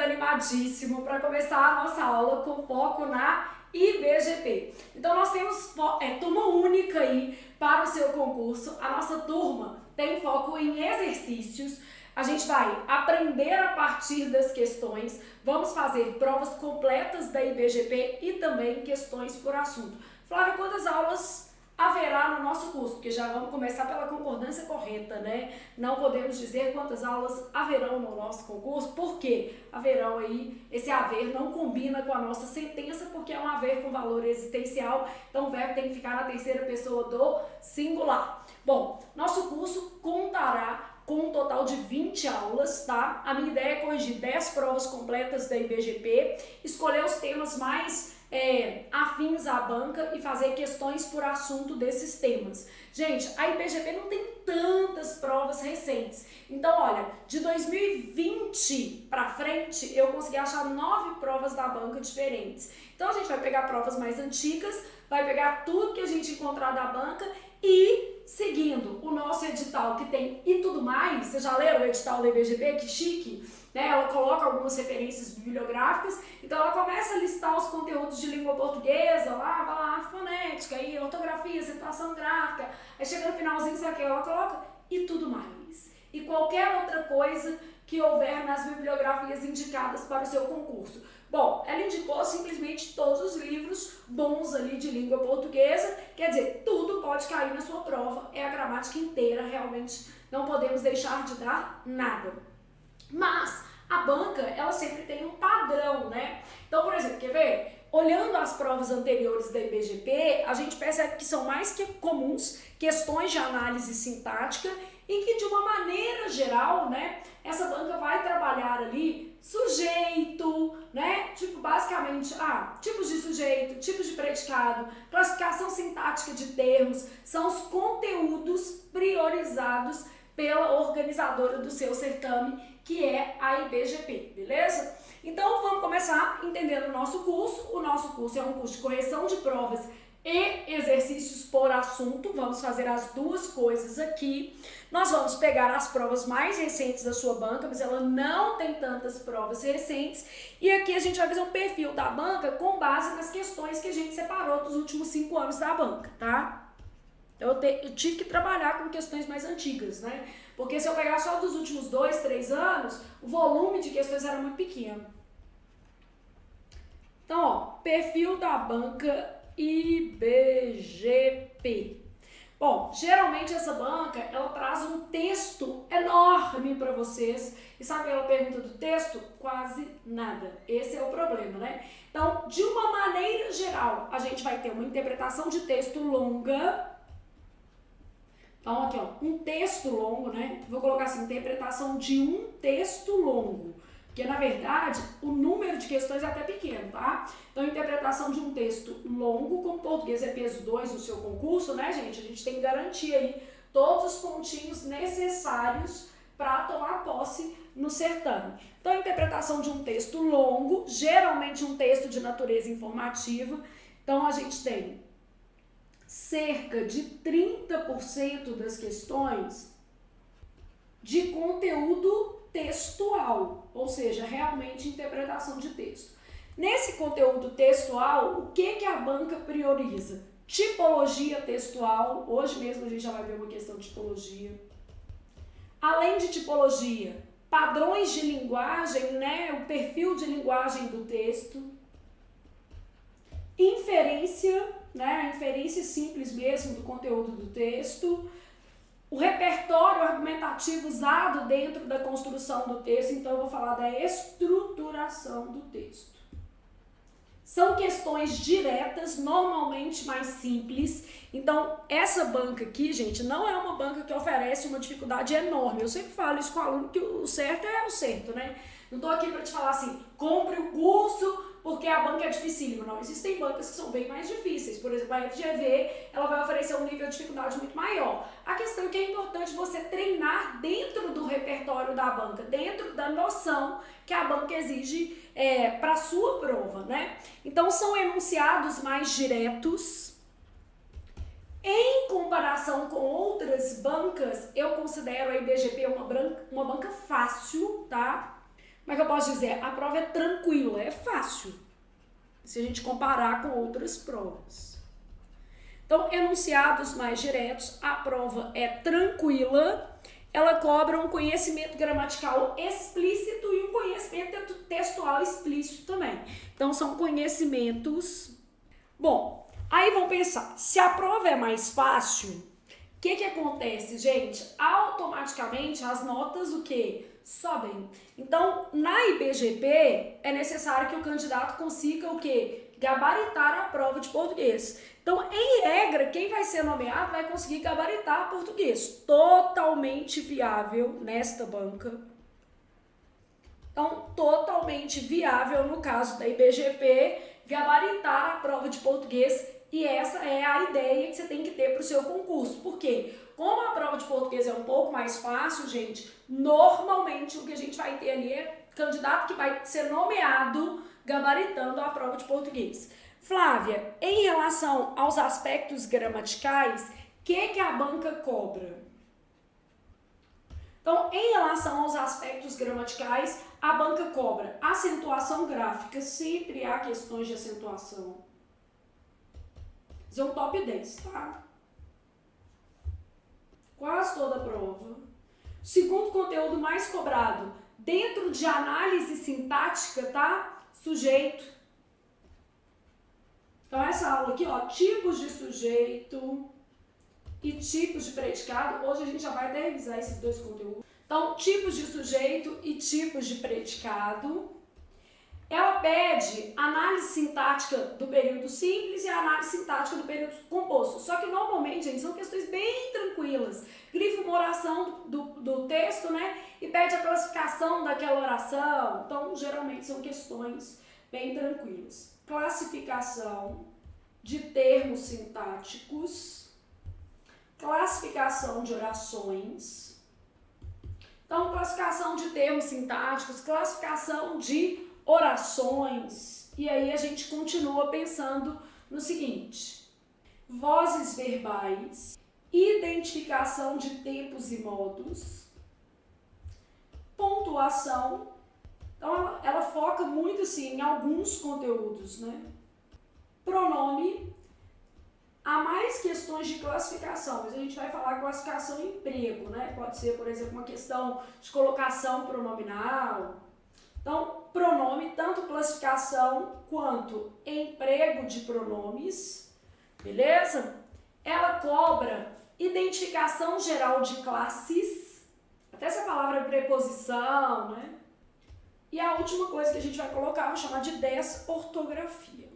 animadíssimo para começar a nossa aula com foco na IBGP. Então nós temos turma única aí para o seu concurso. A nossa turma tem foco em exercícios. A gente vai aprender a partir das questões, vamos fazer provas completas da IBGP e também questões por assunto. Flávia, quantas aulas haverá no nosso curso? Porque já vamos começar pela concordância correta, né? Não podemos dizer quantas aulas haverão no nosso concurso, porque haverão aí, esse haver não combina com a nossa sentença, porque é um haver com valor existencial, então o verbo tem que ficar na terceira pessoa do singular. Bom, nosso curso contará com um total de 20 aulas, tá? A minha ideia é corrigir 10 provas completas da IBGP, escolher os temas mais afins à banca e fazer questões por assunto desses temas. Gente, a IBGP não tem tantas provas recentes. Então, olha, de 2020 para frente, eu consegui achar 9 provas da banca diferentes. Então, a gente vai pegar provas mais antigas, vai pegar tudo que a gente encontrar da banca e, seguindo o nosso edital que tem e tudo mais, vocês já leram o edital da IBGP? Que chique! Né? Ela coloca algumas referências bibliográficas, então ela começa a listar os conteúdos de língua portuguesa, lá, vai lá, fonética, aí, ortografia, acentuação gráfica, aí chega no finalzinho, sabe o que ela coloca? E tudo mais. E qualquer outra coisa que houver nas bibliografias indicadas para o seu concurso. Bom, ela indicou simplesmente todos os livros bons ali de língua portuguesa, quer dizer, tudo pode cair na sua prova, é a gramática inteira, realmente não podemos deixar de dar nada. Mas a banca, ela sempre tem um padrão, né? Então, por exemplo, quer ver? Olhando as provas anteriores da IBGP, a gente percebe que são mais que comuns questões de análise sintática em que, de uma maneira geral, né, essa banca vai trabalhar ali sujeito, né? Tipo, basicamente, tipos de sujeito, tipos de predicado, classificação sintática de termos, são os conteúdos priorizados pela organizadora do seu certame, que é a IBGP, beleza? Então, vamos começar entendendo o nosso curso. O nosso curso é um curso de correção de provas e exercícios por assunto. Vamos fazer as duas coisas aqui. Nós vamos pegar as provas mais recentes da sua banca, mas ela não tem tantas provas recentes. E aqui a gente vai fazer um perfil da banca com base nas questões que a gente separou dos últimos 5 anos da banca, tá? Eu tive que trabalhar com questões mais antigas, né? Porque se eu pegar só dos últimos 2, 3 anos, o volume de questões era muito pequeno. Então, ó, perfil da banca IBGP. Bom, geralmente essa banca, ela traz um texto enorme para vocês. E sabe aquela pergunta do texto? Quase nada. Esse é o problema, né? Então, de uma maneira geral, a gente vai ter uma interpretação de texto longa. Então, aqui, ó, um texto longo, né? Vou colocar assim, interpretação de um texto longo. Porque, na verdade, o número de questões é até pequeno, tá? Então, interpretação de um texto longo, como português é peso 2 no seu concurso, né, gente? A gente tem que garantir aí todos os pontinhos necessários para tomar posse no certame. Então, interpretação de um texto longo, geralmente um texto de natureza informativa. Então, a gente tem cerca de 30% das questões de conteúdo textual, ou seja, realmente interpretação de texto. Nesse conteúdo textual, o que a banca prioriza? Tipologia textual, hoje mesmo a gente já vai ver uma questão de tipologia. Além de tipologia, padrões de linguagem, né, o perfil de linguagem do texto. Inferência, né, a inferência simples mesmo do conteúdo do texto. O repertório argumentativo usado dentro da construção do texto, então eu vou falar da estruturação do texto. São questões diretas, normalmente mais simples. Então, essa banca aqui, gente, não é uma banca que oferece uma dificuldade enorme. Eu sempre falo isso com o aluno, que o certo é o certo, né? Não tô aqui para te falar assim, compre o curso porque a banca é dificílima. Não, existem bancas que são bem mais difíceis. Por exemplo, a FGV, ela vai oferecer um nível de dificuldade muito maior. A questão é que é importante você treinar dentro do repertório da banca, dentro da noção que a banca exige para a sua prova, né? Então, são enunciados mais diretos. Em comparação com outras bancas, eu considero a IBGP uma banca fácil, tá? Como é que eu posso dizer? A prova é tranquila, é fácil, se a gente comparar com outras provas. Então, enunciados mais diretos, a prova é tranquila, ela cobra um conhecimento gramatical explícito e um conhecimento textual explícito também. Então, são conhecimentos... Bom, aí vamos pensar, se a prova é mais fácil, o que acontece, gente? Automaticamente as notas o quê? Sobem. Então, na IBGP, é necessário que o candidato consiga o quê? Gabaritar a prova de português. Então, em regra, quem vai ser nomeado vai conseguir gabaritar português. Totalmente viável nesta banca. Então, totalmente viável no caso da IBGP, gabaritar a prova de português. E essa é a ideia que você tem que ter para o seu concurso. Por quê? Como a prova de português é um pouco mais fácil, gente, normalmente o que a gente vai ter ali é candidato que vai ser nomeado gabaritando a prova de português. Flávia, em relação aos aspectos gramaticais, o que a banca cobra? Então, em relação aos aspectos gramaticais, a banca cobra acentuação gráfica, sempre há questões de acentuação. Isso é um top 10, tá? Quase toda a prova. Segundo conteúdo mais cobrado, dentro de análise sintática, tá? Sujeito. Então, essa aula aqui, ó, tipos de sujeito e tipos de predicado. Hoje a gente já vai até revisar esses dois conteúdos. Então, tipos de sujeito e tipos de predicado. Ela pede análise sintática do período simples e análise sintática do período composto. Só que normalmente, gente, são questões bem tranquilas. Grifa uma oração do texto, né? E pede a classificação daquela oração. Então, geralmente são questões bem tranquilas. Classificação de termos sintáticos. Classificação de orações. Então, classificação de termos sintáticos, classificação de orações, e aí a gente continua pensando no seguinte: vozes verbais, identificação de tempos e modos, pontuação. Então ela foca muito assim em alguns conteúdos, né? Pronome. Há mais questões de classificação, mas a gente vai falar classificação em emprego, né? Pode ser, por exemplo, uma questão de colocação pronominal. Então, pronome, tanto classificação quanto emprego de pronomes, beleza? Ela cobra identificação geral de classes, até essa palavra é preposição, né? E a última coisa que a gente vai colocar, vou chamar de desortografia.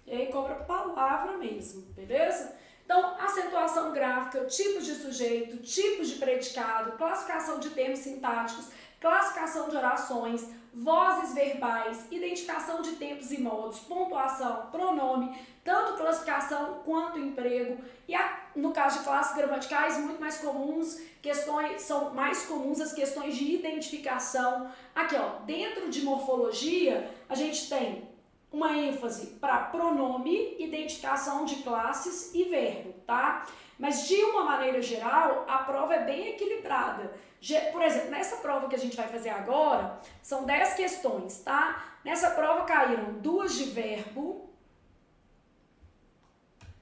E aí cobra palavra mesmo, beleza? Então, acentuação gráfica, tipos de sujeito, tipos de predicado, classificação de termos sintáticos, classificação de orações, vozes verbais, identificação de tempos e modos, pontuação, pronome, tanto classificação quanto emprego. E no caso de classes gramaticais, muito mais comuns, são mais comuns as questões de identificação. Aqui, ó, dentro de morfologia, a gente tem uma ênfase para pronome, identificação de classes e verbo, tá? Mas de uma maneira geral, a prova é bem equilibrada. Por exemplo, nessa prova que a gente vai fazer agora, são 10 questões, tá? Nessa prova caíram 2 de verbo,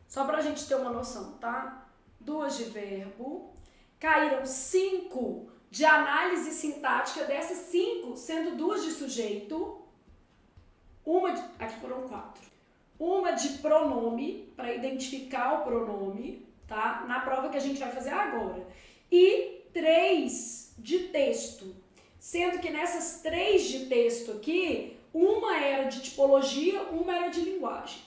só pra gente ter uma noção, tá? 2 de verbo, caíram 5 de análise sintática, dessas 5 sendo 2 de sujeito, aqui foram 4. Uma de pronome, para identificar o pronome, tá? Na prova que a gente vai fazer agora. E 3 de texto, sendo que nessas 3 de texto aqui, uma era de tipologia, uma era de linguagem.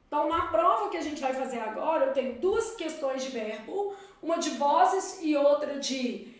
Então, na prova que a gente vai fazer agora, eu tenho 2 questões de verbo, uma de vozes e outra de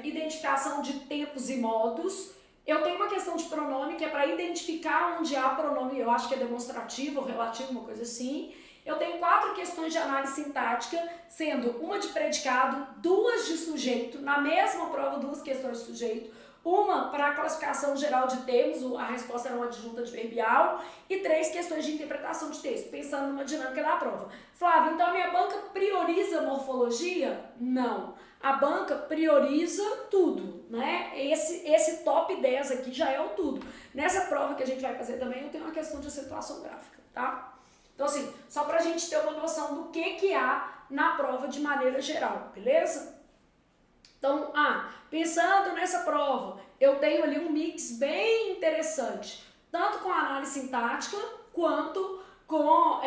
identificação de tempos e modos. Eu tenho uma questão de pronome, que é para identificar onde há pronome, eu acho que é demonstrativo ou relativo, uma coisa assim. Eu tenho 4 questões de análise sintática, sendo uma de predicado, 2 de sujeito, na mesma prova 2 questões de sujeito, uma para a classificação geral de termos, a resposta era uma adjunta adverbial, e 3 questões de interpretação de texto, pensando numa dinâmica da prova. Flávia, então a minha banca prioriza morfologia? Não. A banca prioriza tudo, né? Esse top 10 aqui já é o tudo. Nessa prova que a gente vai fazer também, eu tenho uma questão de acentuação gráfica, tá? Então, assim, só pra gente ter uma noção do que há na prova de maneira geral, beleza? Então, pensando nessa prova, eu tenho ali um mix bem interessante, tanto com análise sintática, quanto com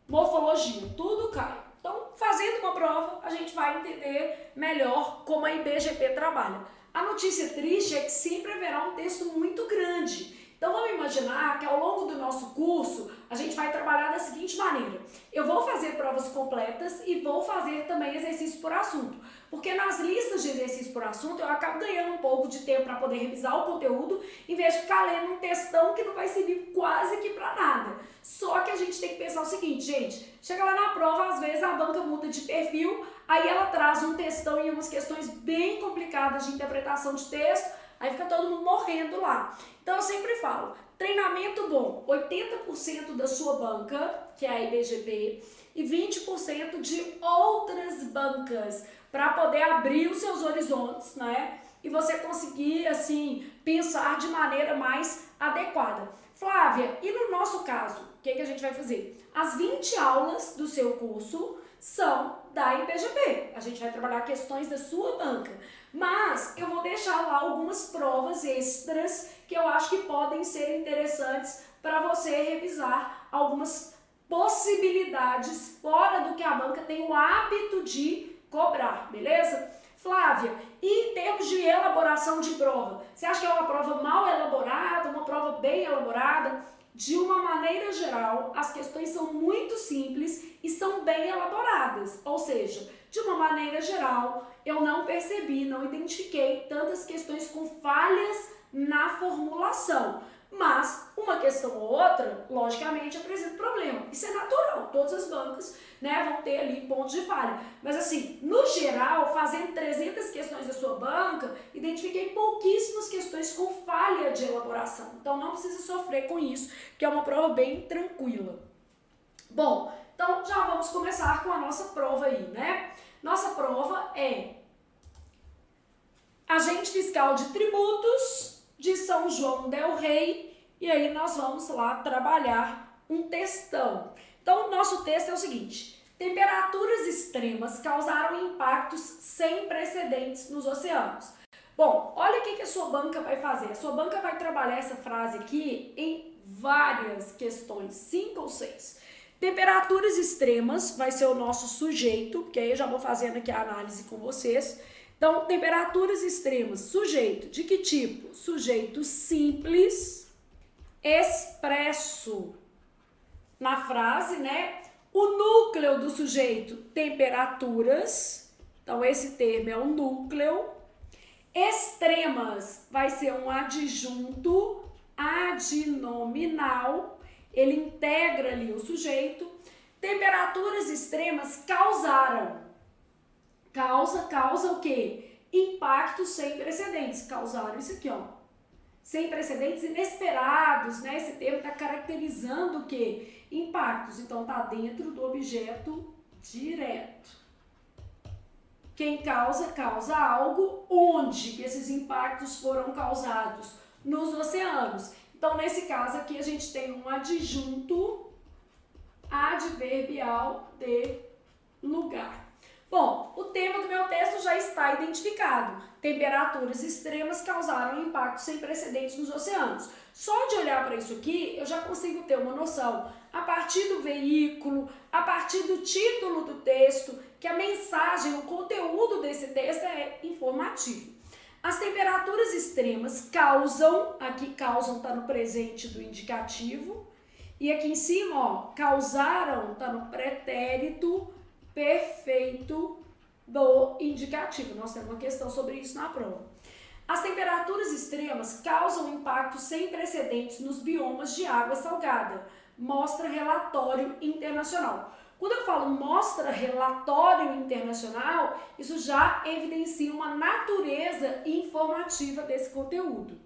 morfologia, tudo cai. Então, fazendo uma prova, a gente vai entender melhor como a IBGP trabalha. A notícia triste é que sempre haverá um texto muito grande. Então, vamos imaginar que ao longo do nosso curso, a gente vai trabalhar da seguinte maneira. Eu vou fazer provas completas e vou fazer também exercícios por assunto. Porque nas listas de exercícios por assunto, eu acabo ganhando um pouco de tempo para poder revisar o conteúdo, em vez de ficar lendo um textão que não vai servir quase que para nada. Só que a gente tem que pensar o seguinte, gente, chega lá na prova, às vezes a banca muda de perfil, aí ela traz um textão e umas questões bem complicadas de interpretação de texto, aí fica todo mundo morrendo lá. Então eu sempre falo, treinamento bom, 80% da sua banca, que é a IBGP, e 20% de outras bancas, para poder abrir os seus horizontes, né? E você conseguir, assim, pensar de maneira mais adequada. Flávia, e no nosso caso, o que a gente vai fazer? As 20 aulas do seu curso são da IBGP. A gente vai trabalhar questões da sua banca. Mas eu vou deixar lá algumas provas extras que eu acho que podem ser interessantes para você revisar algumas possibilidades fora do que a banca tem o hábito de cobrar, beleza? Flávia, e em termos de elaboração de prova, você acha que é uma prova mal elaborada, uma prova bem elaborada? De uma maneira geral, as questões são muito simples e são bem elaboradas, ou seja, de uma maneira geral, eu não percebi, não identifiquei tantas questões com falhas na formulação. Mas uma questão ou outra, logicamente, apresenta problema. Isso é natural, todas as bancas, né, vão ter ali pontos de falha. Mas assim, no geral, fazendo 300 questões da sua banca, identifiquei pouquíssimas questões com falha de elaboração. Então não precisa sofrer com isso, que é uma prova bem tranquila. Bom, então já vamos começar com a nossa prova aí, né? Nossa prova é Agente Fiscal de Tributos de São João del Rei, e aí nós vamos lá trabalhar um textão. Então, o nosso texto é o seguinte: temperaturas extremas causaram impactos sem precedentes nos oceanos. Bom, olha o que a sua banca vai fazer. A sua banca vai trabalhar essa frase aqui em várias questões, 5 ou 6. Temperaturas extremas vai ser o nosso sujeito, porque aí eu já vou fazendo aqui a análise com vocês. Então, temperaturas extremas, sujeito, de que tipo? Sujeito simples, expresso na frase, né? O núcleo do sujeito, temperaturas, então esse termo é um núcleo. Extremas vai ser um adjunto adnominal, ele integra ali o sujeito. Temperaturas extremas causaram. Causa o quê? Impactos sem precedentes. Causaram isso aqui, ó. Sem precedentes inesperados, né? Esse termo está caracterizando o quê? Impactos. Então, tá dentro do objeto direto. Quem causa algo. Onde que esses impactos foram causados? Nos oceanos. Então, nesse caso aqui, a gente tem um adjunto adverbial de lugar. Bom, o tema do meu texto já está identificado. Temperaturas extremas causaram impactos sem precedentes nos oceanos. Só de olhar para isso aqui, eu já consigo ter uma noção, a partir do veículo, a partir do título do texto, que a mensagem, o conteúdo desse texto é informativo. As temperaturas extremas causam, aqui causam está no presente do indicativo, e aqui em cima, ó, causaram está no pretérito perfeito do indicativo. Nós temos uma questão sobre isso na prova. As temperaturas extremas causam impactos sem precedentes nos biomas de água salgada. Mostra relatório internacional. Quando eu falo mostra relatório internacional, isso já evidencia uma natureza informativa desse conteúdo.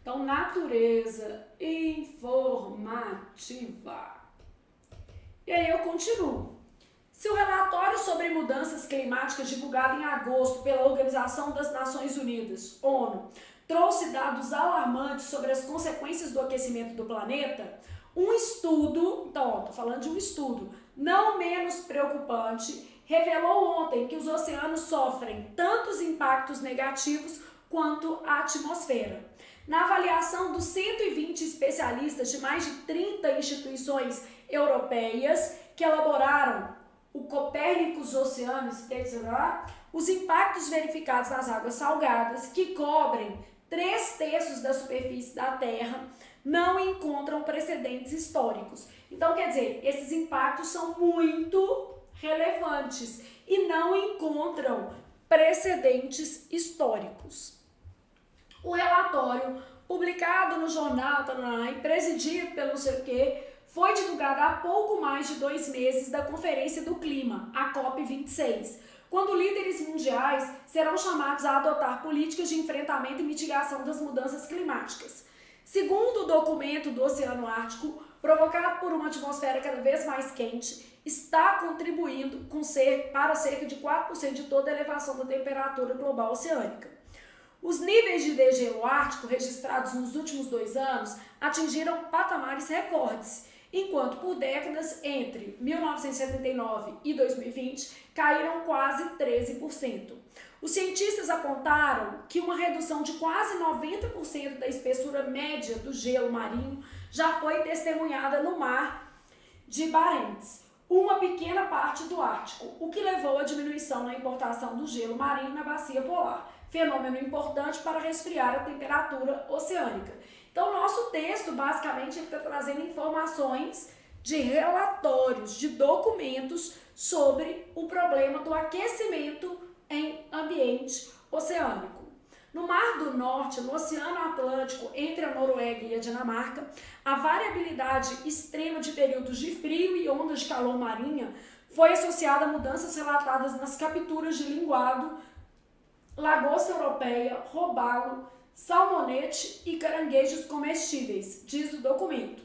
Então, natureza informativa. E aí eu continuo. Se o relatório sobre mudanças climáticas divulgado em agosto pela Organização das Nações Unidas, ONU, trouxe dados alarmantes sobre as consequências do aquecimento do planeta, um estudo, então, estou falando de um estudo, não menos preocupante, revelou ontem que os oceanos sofrem tantos impactos negativos quanto a atmosfera. Na avaliação dos 120 especialistas de mais de 30 instituições europeias que elaboraram o Copernicus Oceano Studies, os impactos verificados nas águas salgadas, que cobrem 3/3 da superfície da Terra, não encontram precedentes históricos. Então, quer dizer, esses impactos são muito relevantes e não encontram precedentes históricos. O relatório, publicado no jornal e presidido pelo não sei o quê, foi divulgado há pouco mais de 2 meses da Conferência do Clima, a COP26, quando líderes mundiais serão chamados a adotar políticas de enfrentamento e mitigação das mudanças climáticas. Segundo o documento do Oceano Ártico, provocado por uma atmosfera cada vez mais quente, está contribuindo para cerca de 4% de toda a elevação da temperatura global oceânica. Os níveis de degelo ártico registrados nos últimos 2 anos atingiram patamares recordes, enquanto por décadas, entre 1979 e 2020, caíram quase 13%. Os cientistas apontaram que uma redução de quase 90% da espessura média do gelo marinho já foi testemunhada no mar de Barents, uma pequena parte do Ártico, o que levou à diminuição na importação do gelo marinho na bacia polar, fenômeno importante para resfriar a temperatura oceânica. Então, o nosso texto, basicamente, está trazendo informações de relatórios, de documentos sobre o problema do aquecimento em ambiente oceânico. No Mar do Norte, no Oceano Atlântico, entre a Noruega e a Dinamarca, a variabilidade extrema de períodos de frio e ondas de calor marinha foi associada a mudanças relatadas nas capturas de linguado, lagosta europeia, robalo, salmonete e caranguejos comestíveis, diz o documento.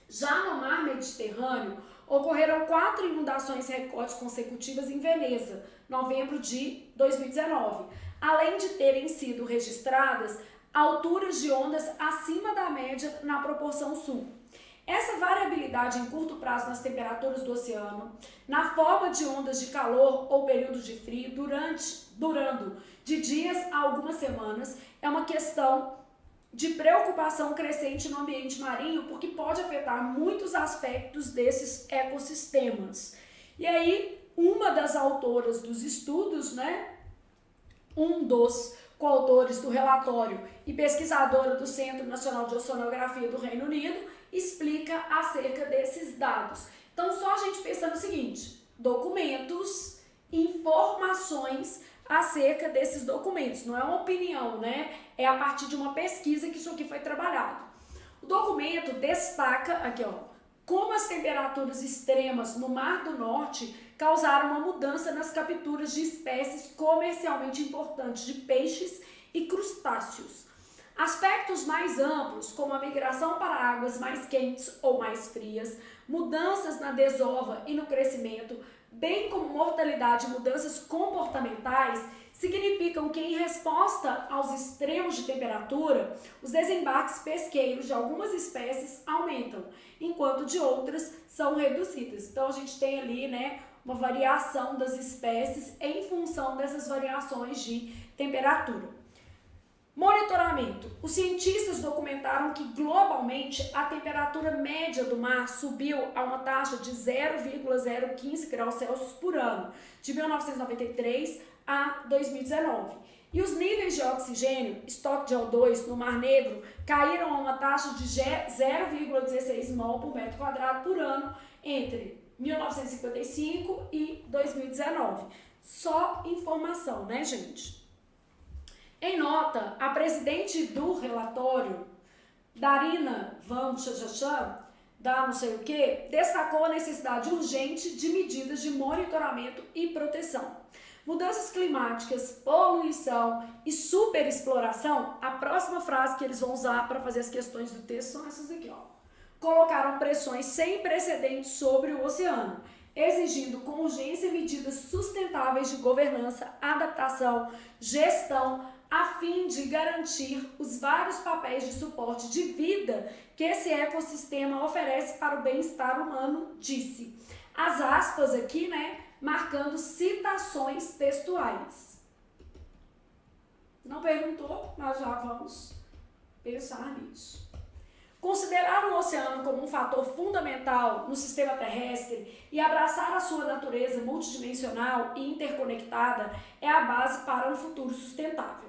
Já no Mar Mediterrâneo, ocorreram 4 inundações recordes consecutivas em Veneza, novembro de 2019, além de terem sido registradas alturas de ondas acima da média na proporção sul. Essa variabilidade em curto prazo nas temperaturas do oceano, na forma de ondas de calor ou períodos de frio, durando de dias a algumas semanas, é uma questão de preocupação crescente no ambiente marinho, porque pode afetar muitos aspectos desses ecossistemas. E aí, uma das autoras dos estudos, um dos coautores do relatório e pesquisadora do Centro Nacional de Oceanografia do Reino Unido, explica acerca desses dados. Então, só a gente pensando o seguinte: documentos, informações acerca desses documentos. Não é uma opinião, É a partir de uma pesquisa que isso aqui foi trabalhado. O documento destaca, aqui como as temperaturas extremas no Mar do Norte causaram uma mudança nas capturas de espécies comercialmente importantes de peixes e crustáceos. Aspectos mais amplos, como a migração para águas mais quentes ou mais frias, mudanças na desova e no crescimento, bem como mortalidade e mudanças comportamentais, significam que, em resposta aos extremos de temperatura, os desembarques pesqueiros de algumas espécies aumentam, enquanto de outras são reduzidas. Então, a gente tem ali, uma variação das espécies em função dessas variações de temperatura. Monitoramento. Os cientistas documentaram que, globalmente, a temperatura média do mar subiu a uma taxa de 0,015 graus Celsius por ano, de 1993 a 2019. E os níveis de oxigênio, estoque de O2, no Mar Negro, caíram a uma taxa de 0,16 mol por metro quadrado por ano entre 1955 e 2019. Só informação, gente? Em nota, a presidente do relatório, Darina Van Chachachan, da não sei o que, destacou a necessidade urgente de medidas de monitoramento e proteção. Mudanças climáticas, poluição e superexploração, a próxima frase que eles vão usar para fazer as questões do texto são essas aqui, ó. Colocaram pressões sem precedentes sobre o oceano, exigindo com urgência medidas sustentáveis de governança, adaptação, gestão, a fim de garantir os vários papéis de suporte de vida que esse ecossistema oferece para o bem-estar humano, disse. As aspas aqui, né, marcando citações textuais. Não perguntou, mas já vamos pensar nisso. Considerar o oceano como um fator fundamental no sistema terrestre e abraçar a sua natureza multidimensional e interconectada é a base para um futuro sustentável.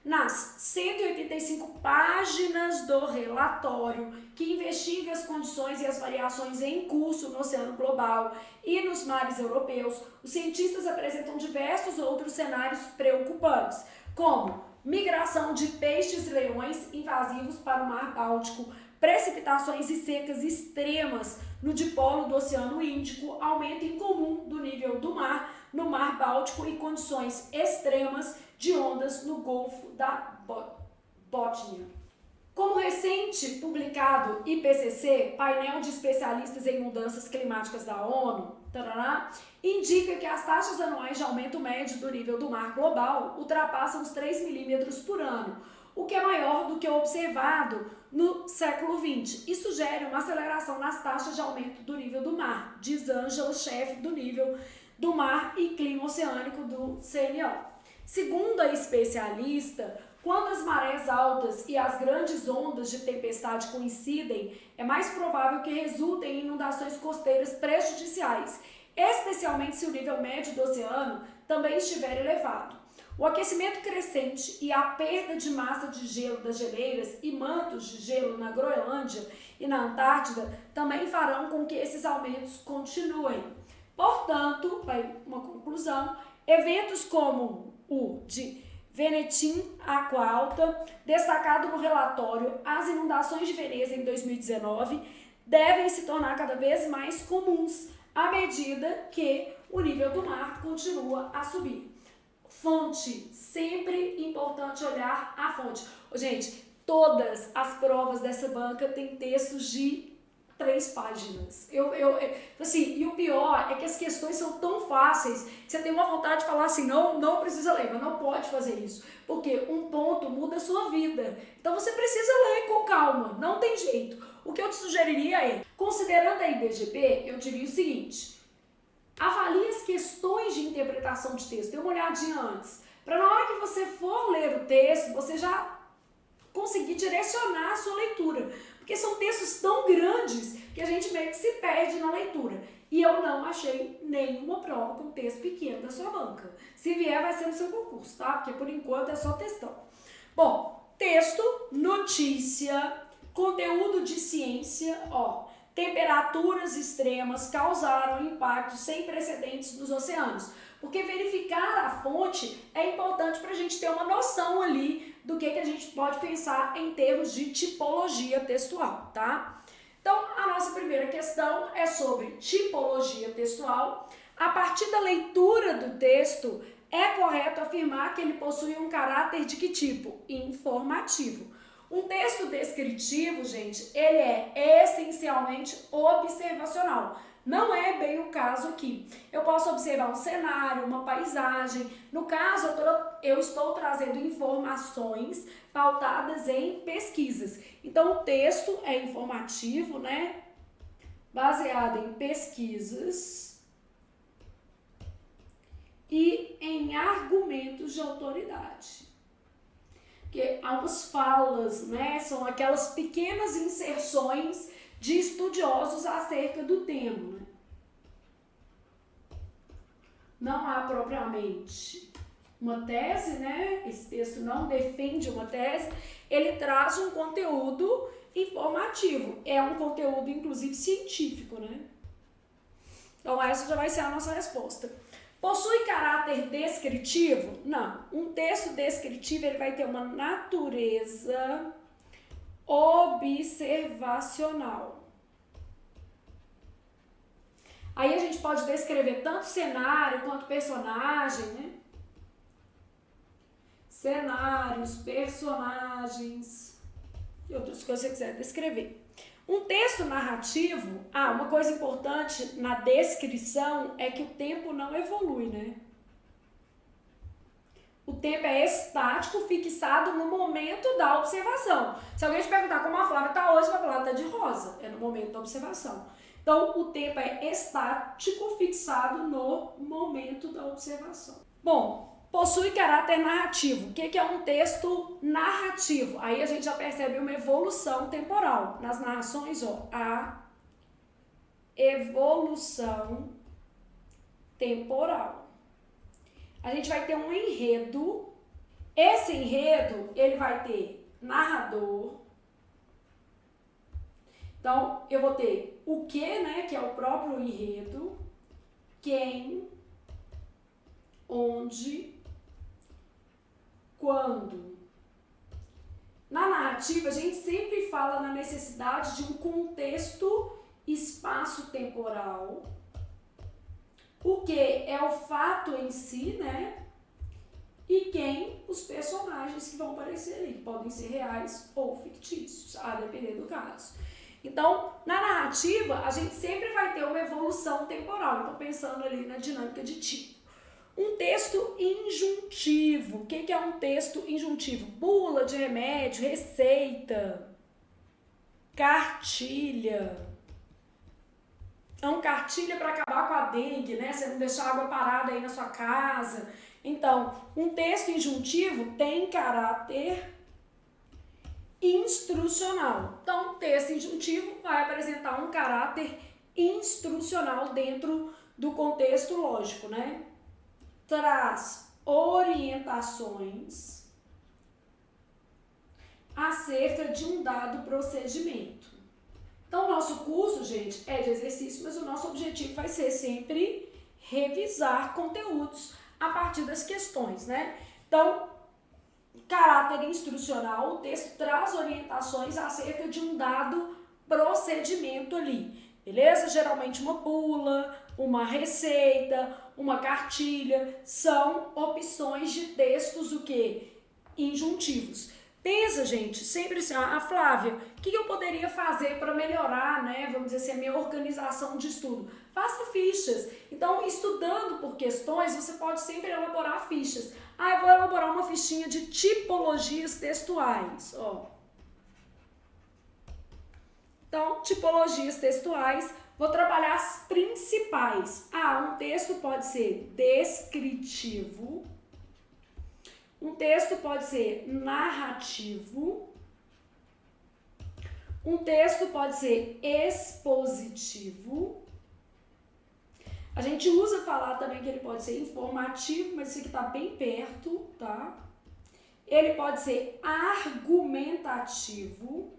Nas 185 páginas do relatório, que investiga as condições e as variações em curso no oceano global e nos mares europeus, os cientistas apresentam diversos outros cenários preocupantes, como migração de peixes-leões invasivos para o Mar Báltico, precipitações e secas extremas no dipolo do Oceano Índico, aumento incomum do nível do mar no Mar Báltico e condições extremas de ondas no Golfo da Bótnia. Como recente publicado IPCC, painel de especialistas em mudanças climáticas da ONU, indica que as taxas anuais de aumento médio do nível do mar global ultrapassam os 3 milímetros por ano, o que é maior do que o observado no século XX e sugere uma aceleração nas taxas de aumento do nível do mar, diz Ângela, chefe do nível do mar e clima oceânico do CNO. Segundo a especialista, quando as marés altas e as grandes ondas de tempestade coincidem, é mais provável que resultem em inundações costeiras prejudiciais, especialmente se o nível médio do oceano também estiver elevado. O aquecimento crescente e a perda de massa de gelo das geleiras e mantos de gelo na Groenlândia e na Antártida também farão com que esses aumentos continuem. Portanto, vai uma conclusão, eventos como o de Venetim Água Alta, destacado no relatório As Inundações de Veneza em 2019, devem se tornar cada vez mais comuns à medida que o nível do mar continua a subir. Fonte, sempre importante olhar a fonte. Gente, todas as provas dessa banca têm textos de 3 páginas. Assim, e o pior é que as questões são tão fáceis que você tem uma vontade de falar assim, não precisa ler, mas não pode fazer isso. Porque um ponto muda a sua vida. Então você precisa ler com calma, não tem jeito. O que eu te sugeriria é, considerando a IBGP, eu diria o seguinte, avalie as questões de interpretação de texto, dê uma olhadinha antes, para na hora que você for ler o texto, você já conseguir direcionar a sua leitura, porque são textos tão grandes que a gente meio que se perde na leitura. E eu não achei nenhuma prova com texto pequeno da sua banca. Se vier, vai ser no seu concurso, tá? Porque por enquanto é só textão. Bom, texto, notícia, conteúdo de ciência, ó. Temperaturas extremas causaram impactos sem precedentes nos oceanos. Porque verificar a fonte é importante para a gente ter uma noção ali do que a gente pode pensar em termos de tipologia textual, tá? Então, a nossa primeira questão é sobre tipologia textual. A partir da leitura do texto, é correto afirmar que ele possui um caráter de que tipo? Informativo. Um texto descritivo, gente, ele é essencialmente observacional. Não é bem o caso aqui. Eu posso observar um cenário, uma paisagem. No caso, eu estou trazendo informações pautadas em pesquisas. Então, o texto é informativo, né? Baseado em pesquisas e em argumentos de autoridade. Porque há umas falas, né? São aquelas pequenas inserções de estudiosos acerca do tema. Não há propriamente uma tese, né? Esse texto não defende uma tese, ele traz um conteúdo informativo. É um conteúdo, inclusive, científico, né? Então, essa já vai ser a nossa resposta. Possui caráter descritivo? Não. Um texto descritivo, ele vai ter uma natureza observacional. Aí a gente pode descrever tanto cenário quanto personagem, né? Cenários, personagens e outras coisas que você quiser descrever. Um texto narrativo, uma coisa importante na descrição é que o tempo não evolui, né? O tempo é estático, fixado no momento da observação. Se alguém te perguntar como a Flávia está hoje, vai falar que está de rosa. É no momento da observação. Então, o tempo é estático, fixado no momento da observação. Bom, possui caráter narrativo. O que é um texto narrativo? Aí a gente já percebe uma evolução temporal. Nas narrações, a evolução temporal. A gente vai ter um enredo. Esse enredo, ele vai ter narrador. Então, eu vou ter o que, né, que é o próprio enredo, quem, onde, quando. Na narrativa, a gente sempre fala na necessidade de um contexto espaço-temporal. O que é o fato em si, né? E quem? Os personagens que vão aparecer ali, que podem ser reais ou fictícios, a depender do caso. Então, na narrativa, a gente sempre vai ter uma evolução temporal. Então, pensando ali na dinâmica de tipo. Um texto injuntivo. O que é um texto injuntivo? Bula de remédio, receita, cartilha. Então, cartilha para acabar com a dengue, né? Você não deixar água parada aí na sua casa. Então, um texto injuntivo tem caráter instrucional. Então, o texto injuntivo vai apresentar um caráter instrucional dentro do contexto lógico, né? Traz orientações acerca de um dado procedimento. Então, o nosso curso, gente, é de exercício, mas o nosso objetivo vai ser sempre revisar conteúdos a partir das questões, né? Então, caráter instrucional, o texto traz orientações acerca de um dado procedimento ali, beleza? Geralmente uma bula, uma receita, uma cartilha, são opções de textos, o quê? Injuntivos. Pensa, gente, sempre assim, Flávia, o que eu poderia fazer para melhorar, né, vamos dizer assim, a minha organização de estudo? Faça fichas. Então, estudando por questões, você pode sempre elaborar fichas. Eu vou elaborar uma fichinha de tipologias textuais, Então, tipologias textuais, vou trabalhar as principais. Um texto pode ser descritivo. Um texto pode ser narrativo. Um texto pode ser expositivo. A gente usa falar também que ele pode ser informativo, mas isso aqui está bem perto, tá? Ele pode ser argumentativo.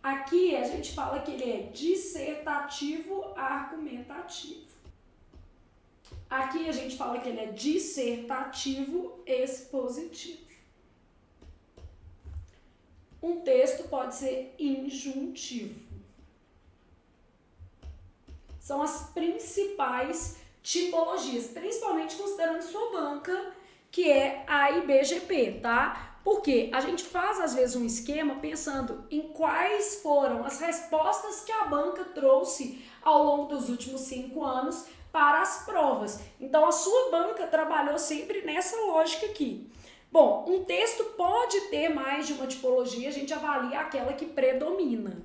Aqui a gente fala que ele é dissertativo, argumentativo. Aqui a gente fala que ele é dissertativo, expositivo. Um texto pode ser injuntivo. São as principais tipologias, principalmente considerando sua banca, que é a IBGP, tá? Porque a gente faz, às vezes, um esquema pensando em quais foram as respostas que a banca trouxe ao longo dos últimos 5 anos para as provas. Então, a sua banca trabalhou sempre nessa lógica aqui. Bom, um texto pode ter mais de uma tipologia, a gente avalia aquela que predomina.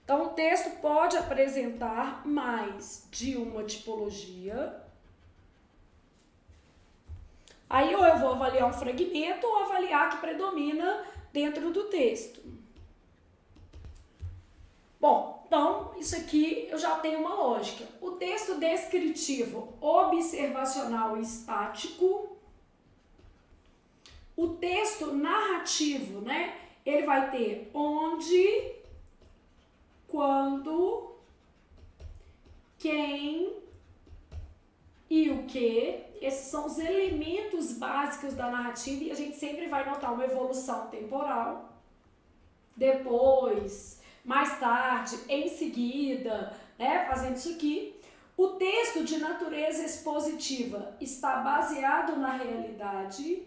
Então, o texto pode apresentar mais de uma tipologia. Aí, ou eu vou avaliar um fragmento ou avaliar a que predomina dentro do texto. Bom, então, isso aqui eu já tenho uma lógica. O texto descritivo, observacional e estático. O texto narrativo, né? Ele vai ter onde, quando, quem e o que. Esses são os elementos básicos da narrativa e a gente sempre vai notar uma evolução temporal. Depois mais tarde, em seguida, né, fazendo isso aqui. O texto de natureza expositiva está baseado na realidade.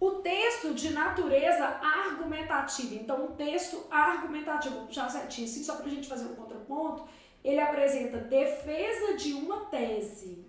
O texto de natureza argumentativa, então o texto argumentativo, vou puxar certinho assim, só para a gente fazer um contraponto, ele apresenta defesa de uma tese.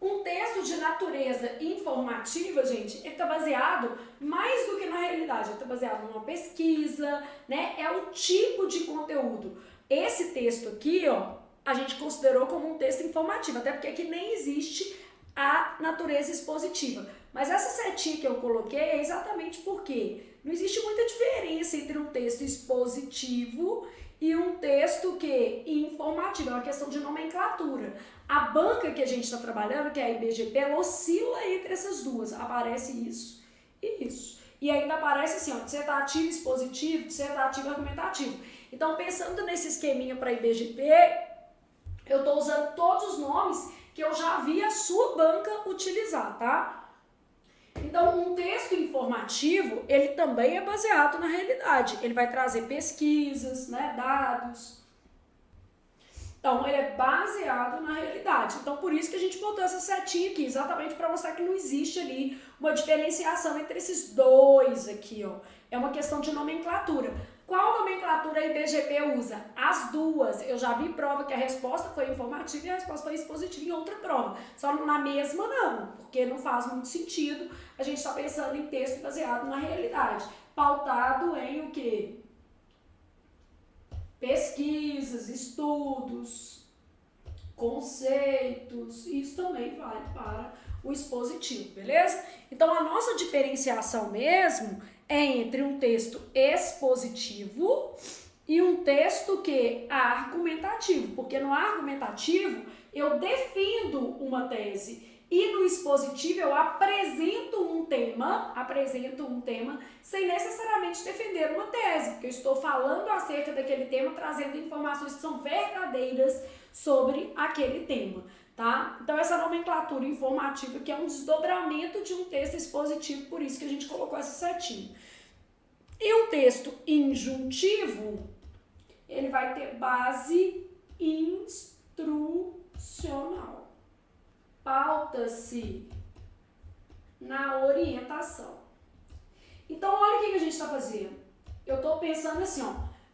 Um texto de natureza informativa, gente, ele está baseado mais do que na realidade, ele está baseado numa pesquisa, né? É o tipo de conteúdo. Esse texto aqui, ó, a gente considerou como um texto informativo, até porque aqui nem existe a natureza expositiva. Mas essa setinha que eu coloquei é exatamente porque não existe muita diferença entre um texto expositivo e um texto que informativo, é uma questão de nomenclatura. A banca que a gente está trabalhando, que é a IBGP, ela oscila entre essas duas. Aparece isso e isso. E ainda aparece assim, ó, dissertativo expositivo, dissertativo argumentativo. Então, pensando nesse esqueminha para IBGP, eu estou usando todos os nomes que eu já vi a sua banca utilizar, tá? Então, um texto informativo, ele também é baseado na realidade. Ele vai trazer pesquisas, né, dados. Então, ele é baseado na realidade. Então, por isso que a gente botou essa setinha aqui, exatamente para mostrar que não existe ali uma diferenciação entre esses dois aqui, ó. É uma questão de nomenclatura. Qual nomenclatura a IBGP usa? As duas. Eu já vi prova que a resposta foi informativa e a resposta foi expositiva em outra prova. Só na mesma não, porque não faz muito sentido a gente estar pensando em texto baseado na realidade. Pautado em o quê? Pesquisas, estudos, conceitos, isso também vale para o expositivo, beleza? Então, a nossa diferenciação mesmo é entre um texto expositivo e um texto que é argumentativo, porque no argumentativo eu defendo uma tese e no expositivo eu apresento um tema sem necessariamente defender uma tese, porque eu estou falando acerca daquele tema, trazendo informações que são verdadeiras sobre aquele tema, tá? Então essa nomenclatura informativa que é um desdobramento de um texto expositivo, por isso que a gente colocou essa setinha. E um texto injuntivo, ele vai ter base instrucional. Pauta-se na orientação. Então, olha o que a gente está fazendo. Eu estou pensando assim, ó,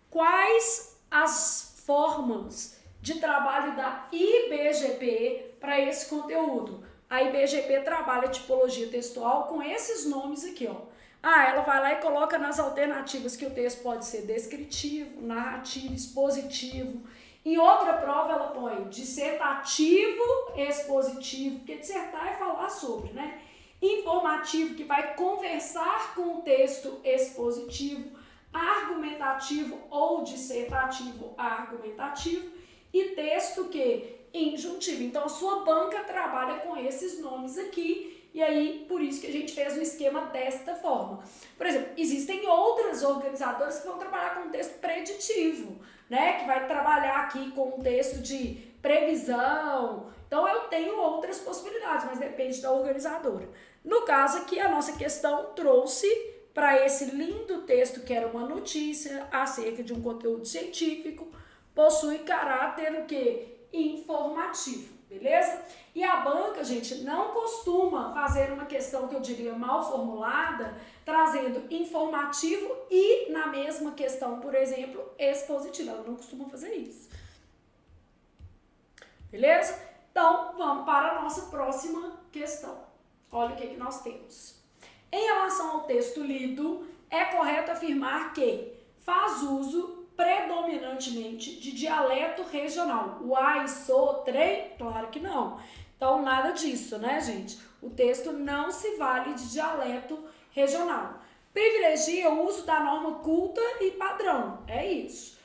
quais as formas de trabalho da IBGP para esse conteúdo? A IBGP trabalha tipologia textual com esses nomes aqui, ó. Ela vai lá e coloca nas alternativas que o texto pode ser descritivo, narrativo, expositivo. Em outra prova ela põe dissertativo, expositivo, porque dissertar é falar sobre, né? Informativo, que vai conversar com o texto expositivo, argumentativo ou dissertativo argumentativo, e texto que injuntivo. Então a sua banca trabalha com esses nomes aqui, e aí por isso que a gente fez o esquema desta forma. Por exemplo, existem outras organizadoras que vão trabalhar com texto preditivo, né? Que vai trabalhar aqui com um texto de previsão. Então eu tenho outras possibilidades, mas depende da organizadora. No caso aqui, a nossa questão trouxe para esse lindo texto que era uma notícia acerca de um conteúdo científico, possui caráter o quê? Informativo, beleza? E a banca, gente, não costuma fazer uma questão que eu diria mal formulada, trazendo informativo e na mesma questão, por exemplo, expositiva. Ela não costuma fazer isso. Beleza? Então, vamos para a nossa próxima questão. Olha o que nós temos. Em relação ao texto lido, é correto afirmar que faz uso predominantemente de dialeto regional. Uai, sou, trem? Claro que não. Então, nada disso, né, gente? O texto não se vale de dialeto regional. Privilegia o uso da norma culta e padrão. É isso.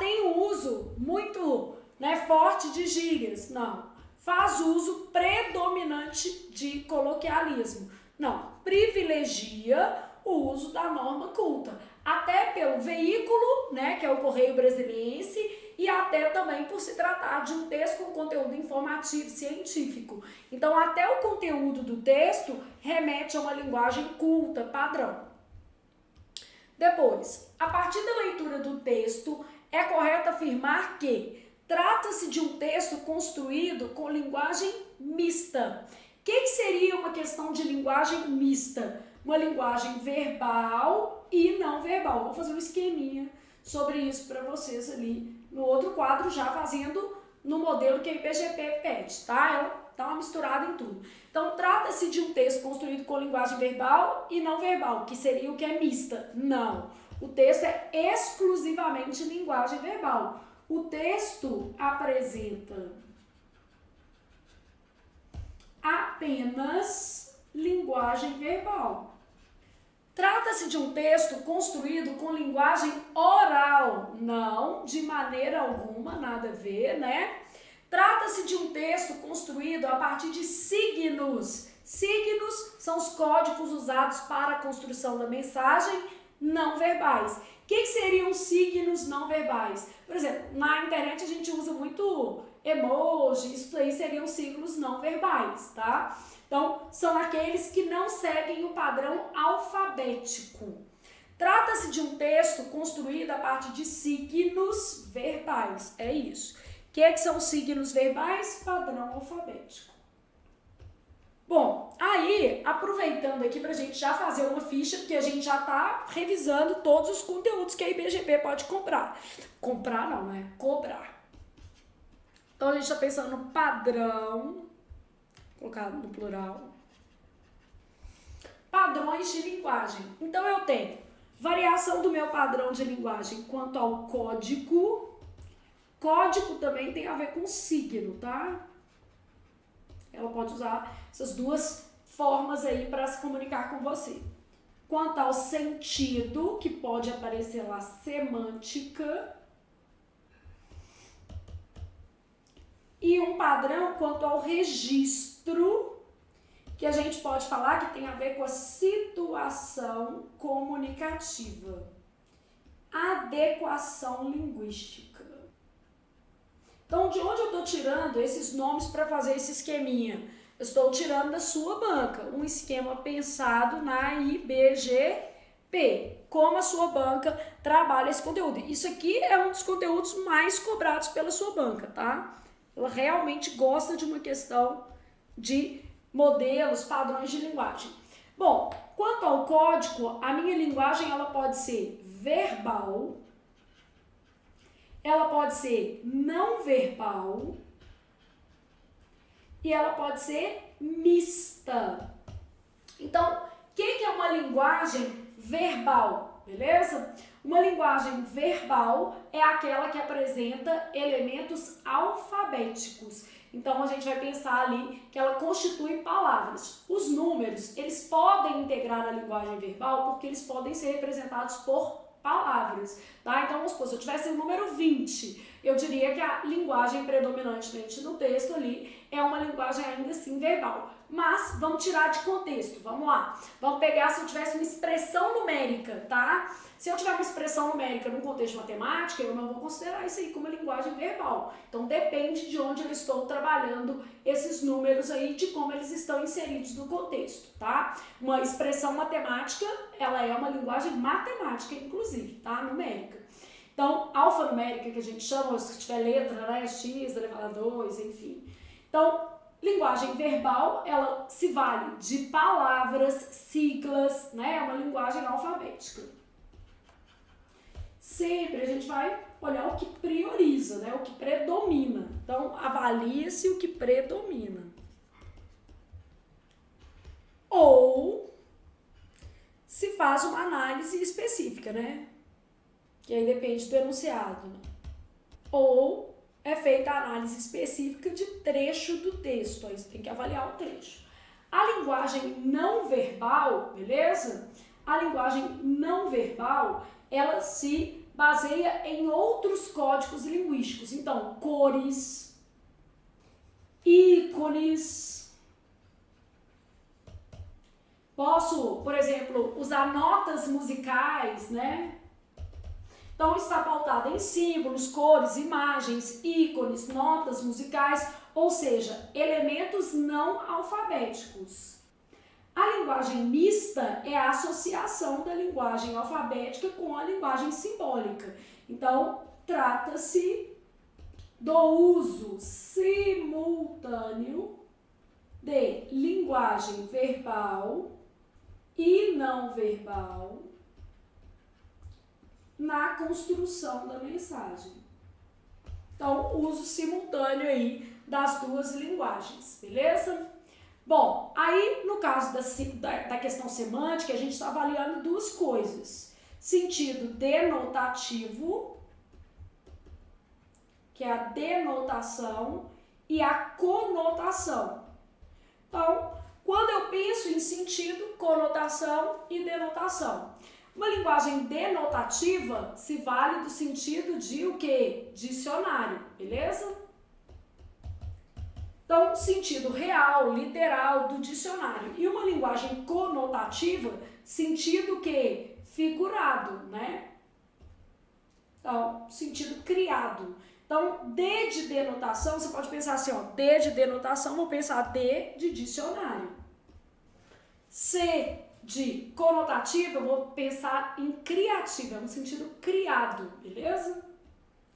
Tem um uso muito, né, forte de gírias. Não. Faz uso predominante de coloquialismo. Não. Privilegia o uso da norma culta. Até pelo veículo, né, que é o Correio Brasiliense, e até também por se tratar de um texto com conteúdo informativo científico. Então, até o conteúdo do texto remete a uma linguagem culta, padrão. Depois, a partir da leitura do texto, é correto afirmar que trata-se de um texto construído com linguagem mista. O que seria uma questão de linguagem mista? Uma linguagem verbal e não verbal. Vou fazer um esqueminha sobre isso para vocês ali no outro quadro, já fazendo no modelo que a IBGP pede, tá? Ela dá uma misturada em tudo. Então, trata-se de um texto construído com linguagem verbal e não verbal, que seria o que é mista. Não. O texto é exclusivamente linguagem verbal. O texto apresenta apenas linguagem verbal. Trata-se de um texto construído com linguagem oral. Não, de maneira alguma, nada a ver, né? Trata-se de um texto construído a partir de signos. Signos são os códigos usados para a construção da mensagem não verbais. O que seriam signos não verbais? Por exemplo, na internet a gente usa muito emoji, isso aí seriam signos não verbais, tá? Então, são aqueles que não seguem o padrão alfabético. Trata-se de um texto construído a partir de signos verbais, é isso. O que são signos verbais? Padrão alfabético. Bom, aí, aproveitando aqui pra gente já fazer uma ficha, porque a gente já tá revisando todos os conteúdos que a IBGP pode comprar. Comprar não, né? Cobrar. Então, a gente tá pensando no padrão, colocado no plural, padrões de linguagem. Então, eu tenho variação do meu padrão de linguagem quanto ao código. Código também tem a ver com signo, tá? Ela pode usar essas duas formas aí para se comunicar com você. Quanto ao sentido, que pode aparecer lá semântica. E um padrão quanto ao registro, que a gente pode falar que tem a ver com a situação comunicativa. Adequação linguística. Então, de onde eu estou tirando esses nomes para fazer esse esqueminha? Eu estou tirando da sua banca, um esquema pensado na IBGP. Como a sua banca trabalha esse conteúdo. Isso aqui é um dos conteúdos mais cobrados pela sua banca, tá? Ela realmente gosta de uma questão de modelos, padrões de linguagem. Bom, quanto ao código, a minha linguagem ela pode ser verbal, ela pode ser não verbal e ela pode ser mista. Então, o que é uma linguagem verbal, beleza? Uma linguagem verbal é aquela que apresenta elementos alfabéticos. Então, a gente vai pensar ali que ela constitui palavras. Os números, eles podem integrar a linguagem verbal porque eles podem ser representados por palavras, tá? Então, vamos supor, se eu tivesse o número 20, eu diria que a linguagem predominantemente no texto ali é uma linguagem ainda assim verbal. Mas, vamos tirar de contexto, vamos lá. Vamos pegar se eu tivesse uma expressão numérica, tá? Se eu tiver uma expressão numérica num contexto de matemática, eu não vou considerar isso aí como uma linguagem verbal. Então, depende de onde eu estou trabalhando esses números aí, de como eles estão inseridos no contexto, tá? Uma expressão matemática, ela é uma linguagem matemática, inclusive, tá? Numérica. Então, alfanumérica, que a gente chama, se tiver letra, né? X elevado a 2, enfim. Então, linguagem verbal, ela se vale de palavras, siglas, né? É uma linguagem alfabética. Sempre a gente vai olhar o que prioriza, né? O que predomina. Então, avalia-se o que predomina. Ou se faz uma análise específica, né? Que aí depende do enunciado. Ou é feita a análise específica de trecho do texto. Aí você tem que avaliar o trecho. A linguagem não verbal, beleza? A linguagem não verbal, ela se baseia em outros códigos linguísticos. Então, cores, ícones. Posso, por exemplo, usar notas musicais, né? Então, está pautada em símbolos, cores, imagens, ícones, notas musicais, ou seja, elementos não alfabéticos. A linguagem mista é a associação da linguagem alfabética com a linguagem simbólica. Então, trata-se do uso simultâneo de linguagem verbal e não verbal na construção da mensagem. Então, uso simultâneo aí das duas linguagens, beleza? Bom, aí no caso da questão semântica, a gente está avaliando duas coisas. Sentido denotativo, que é a denotação, e a conotação. Então, quando eu penso em sentido, conotação e denotação. Uma linguagem denotativa se vale do sentido de o quê? Dicionário, beleza? Então, sentido real, literal do dicionário. E uma linguagem conotativa, sentido que figurado, né? Então, sentido criado. Então, D de denotação, você pode pensar assim, ó, D de denotação, vou pensar D de dicionário. C de conotativa, eu vou pensar em criativa, no sentido criado, beleza?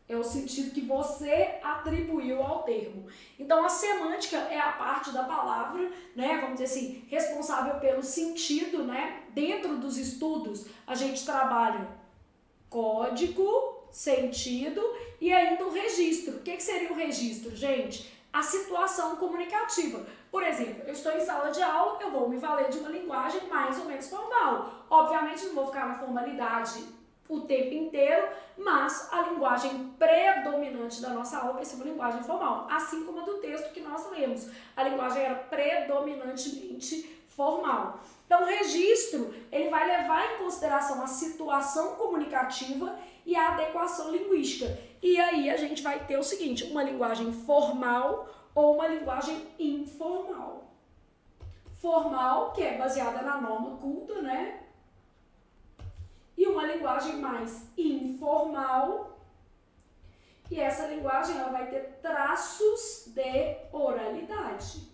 É o sentido que você atribuiu ao termo. Então, a semântica é a parte da palavra, né, vamos dizer assim, responsável pelo sentido, né? Dentro dos estudos, a gente trabalha código, sentido e ainda o registro. O que seria o registro, gente? A situação comunicativa. Por exemplo, eu estou em sala de aula, eu vou me valer de uma linguagem mais ou menos formal. Obviamente, não vou ficar na formalidade o tempo inteiro, mas a linguagem predominante da nossa aula vai ser uma linguagem formal, assim como a do texto que nós lemos. A linguagem era predominantemente formal. Então, o registro, ele vai levar em consideração a situação comunicativa e a adequação linguística. E aí a gente vai ter o seguinte, uma linguagem formal ou uma linguagem informal. Formal, que é baseada na norma culta, né? E uma linguagem mais informal, e essa linguagem ela vai ter traços de oralidade.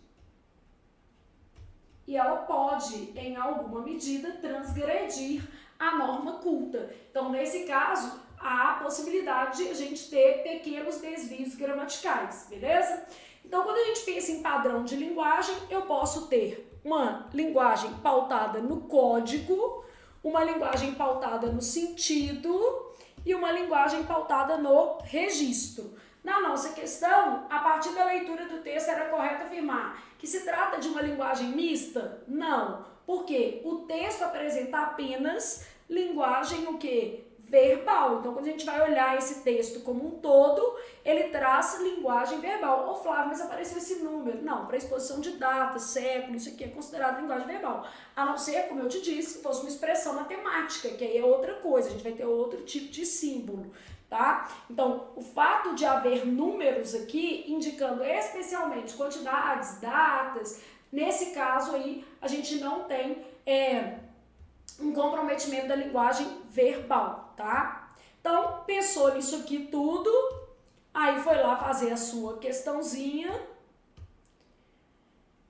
E ela pode, em alguma medida, transgredir a norma culta. Então, nesse caso, há a possibilidade de a gente ter pequenos desvios gramaticais, beleza? Então, quando a gente pensa em padrão de linguagem, eu posso ter uma linguagem pautada no código, uma linguagem pautada no sentido e uma linguagem pautada no registro. Na nossa questão, a partir da leitura do texto, era correto afirmar que se trata de uma linguagem mista? Não, porque o texto apresenta apenas linguagem o quê? Verbal. Então, quando a gente vai olhar esse texto como um todo, ele traz linguagem verbal. Ô Flávio, mas apareceu esse número. Não, para exposição de data, século, isso aqui é considerado linguagem verbal. A não ser, como eu te disse, que fosse uma expressão matemática, que aí é outra coisa, a gente vai ter outro tipo de símbolo, tá? Então, o fato de haver números aqui, indicando especialmente quantidades, datas, nesse caso aí, a gente não tem um comprometimento da linguagem verbal, tá? Então, pensou nisso aqui tudo, aí foi lá fazer a sua questãozinha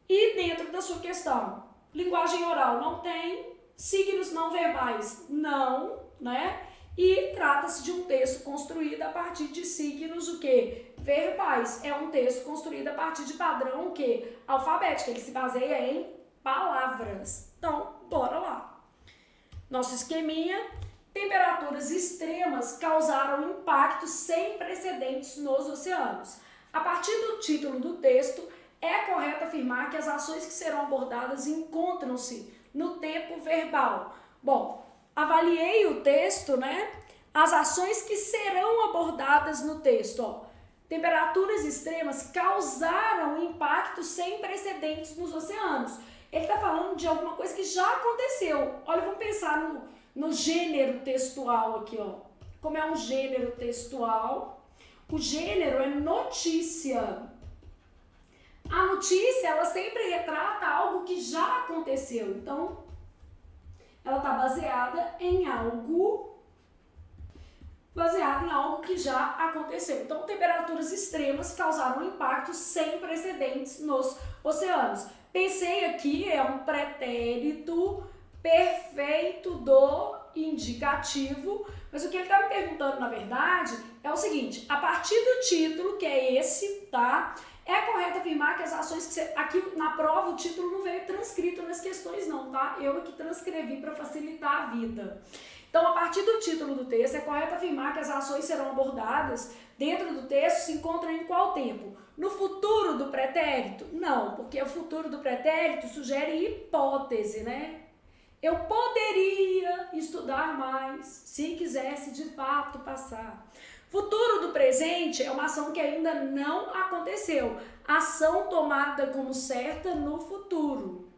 e dentro da sua questão, linguagem oral não tem, signos não verbais não, né? E trata-se de um texto construído a partir de signos o quê? Verbais. É um texto construído a partir de padrão o quê? Alfabético, ele se baseia em palavras. Então, bora lá. Nosso esqueminha, temperaturas extremas causaram impactos sem precedentes nos oceanos. A partir do título do texto, é correto afirmar que as ações que serão abordadas encontram-se no tempo verbal. Bom, avaliei o texto, né? As ações que serão abordadas no texto, ó. Temperaturas extremas causaram impactos sem precedentes nos oceanos. Ele está falando de alguma coisa que já aconteceu. Olha, vamos pensar no gênero textual aqui, ó. Como é um gênero textual? O gênero é notícia. A notícia, ela sempre retrata algo que já aconteceu. Então, ela está baseada em algo que já aconteceu. Então, temperaturas extremas causaram impactos sem precedentes nos oceanos. Pensei aqui, é um pretérito perfeito do indicativo, mas o que ele está me perguntando, na verdade, é o seguinte: a partir do título, que é esse, tá? É correto afirmar que as ações que você... Aqui na prova o título não veio transcrito nas questões não, tá? Eu aqui transcrevi para facilitar a vida. Então, a partir do título do texto, é correto afirmar que as ações serão abordadas dentro do texto se encontram em qual tempo? No futuro do pretérito? Não, porque o futuro do pretérito sugere hipótese, né? Eu poderia estudar mais se quisesse de fato passar. Futuro do presente é uma ação que ainda não aconteceu. Ação tomada como certa no futuro.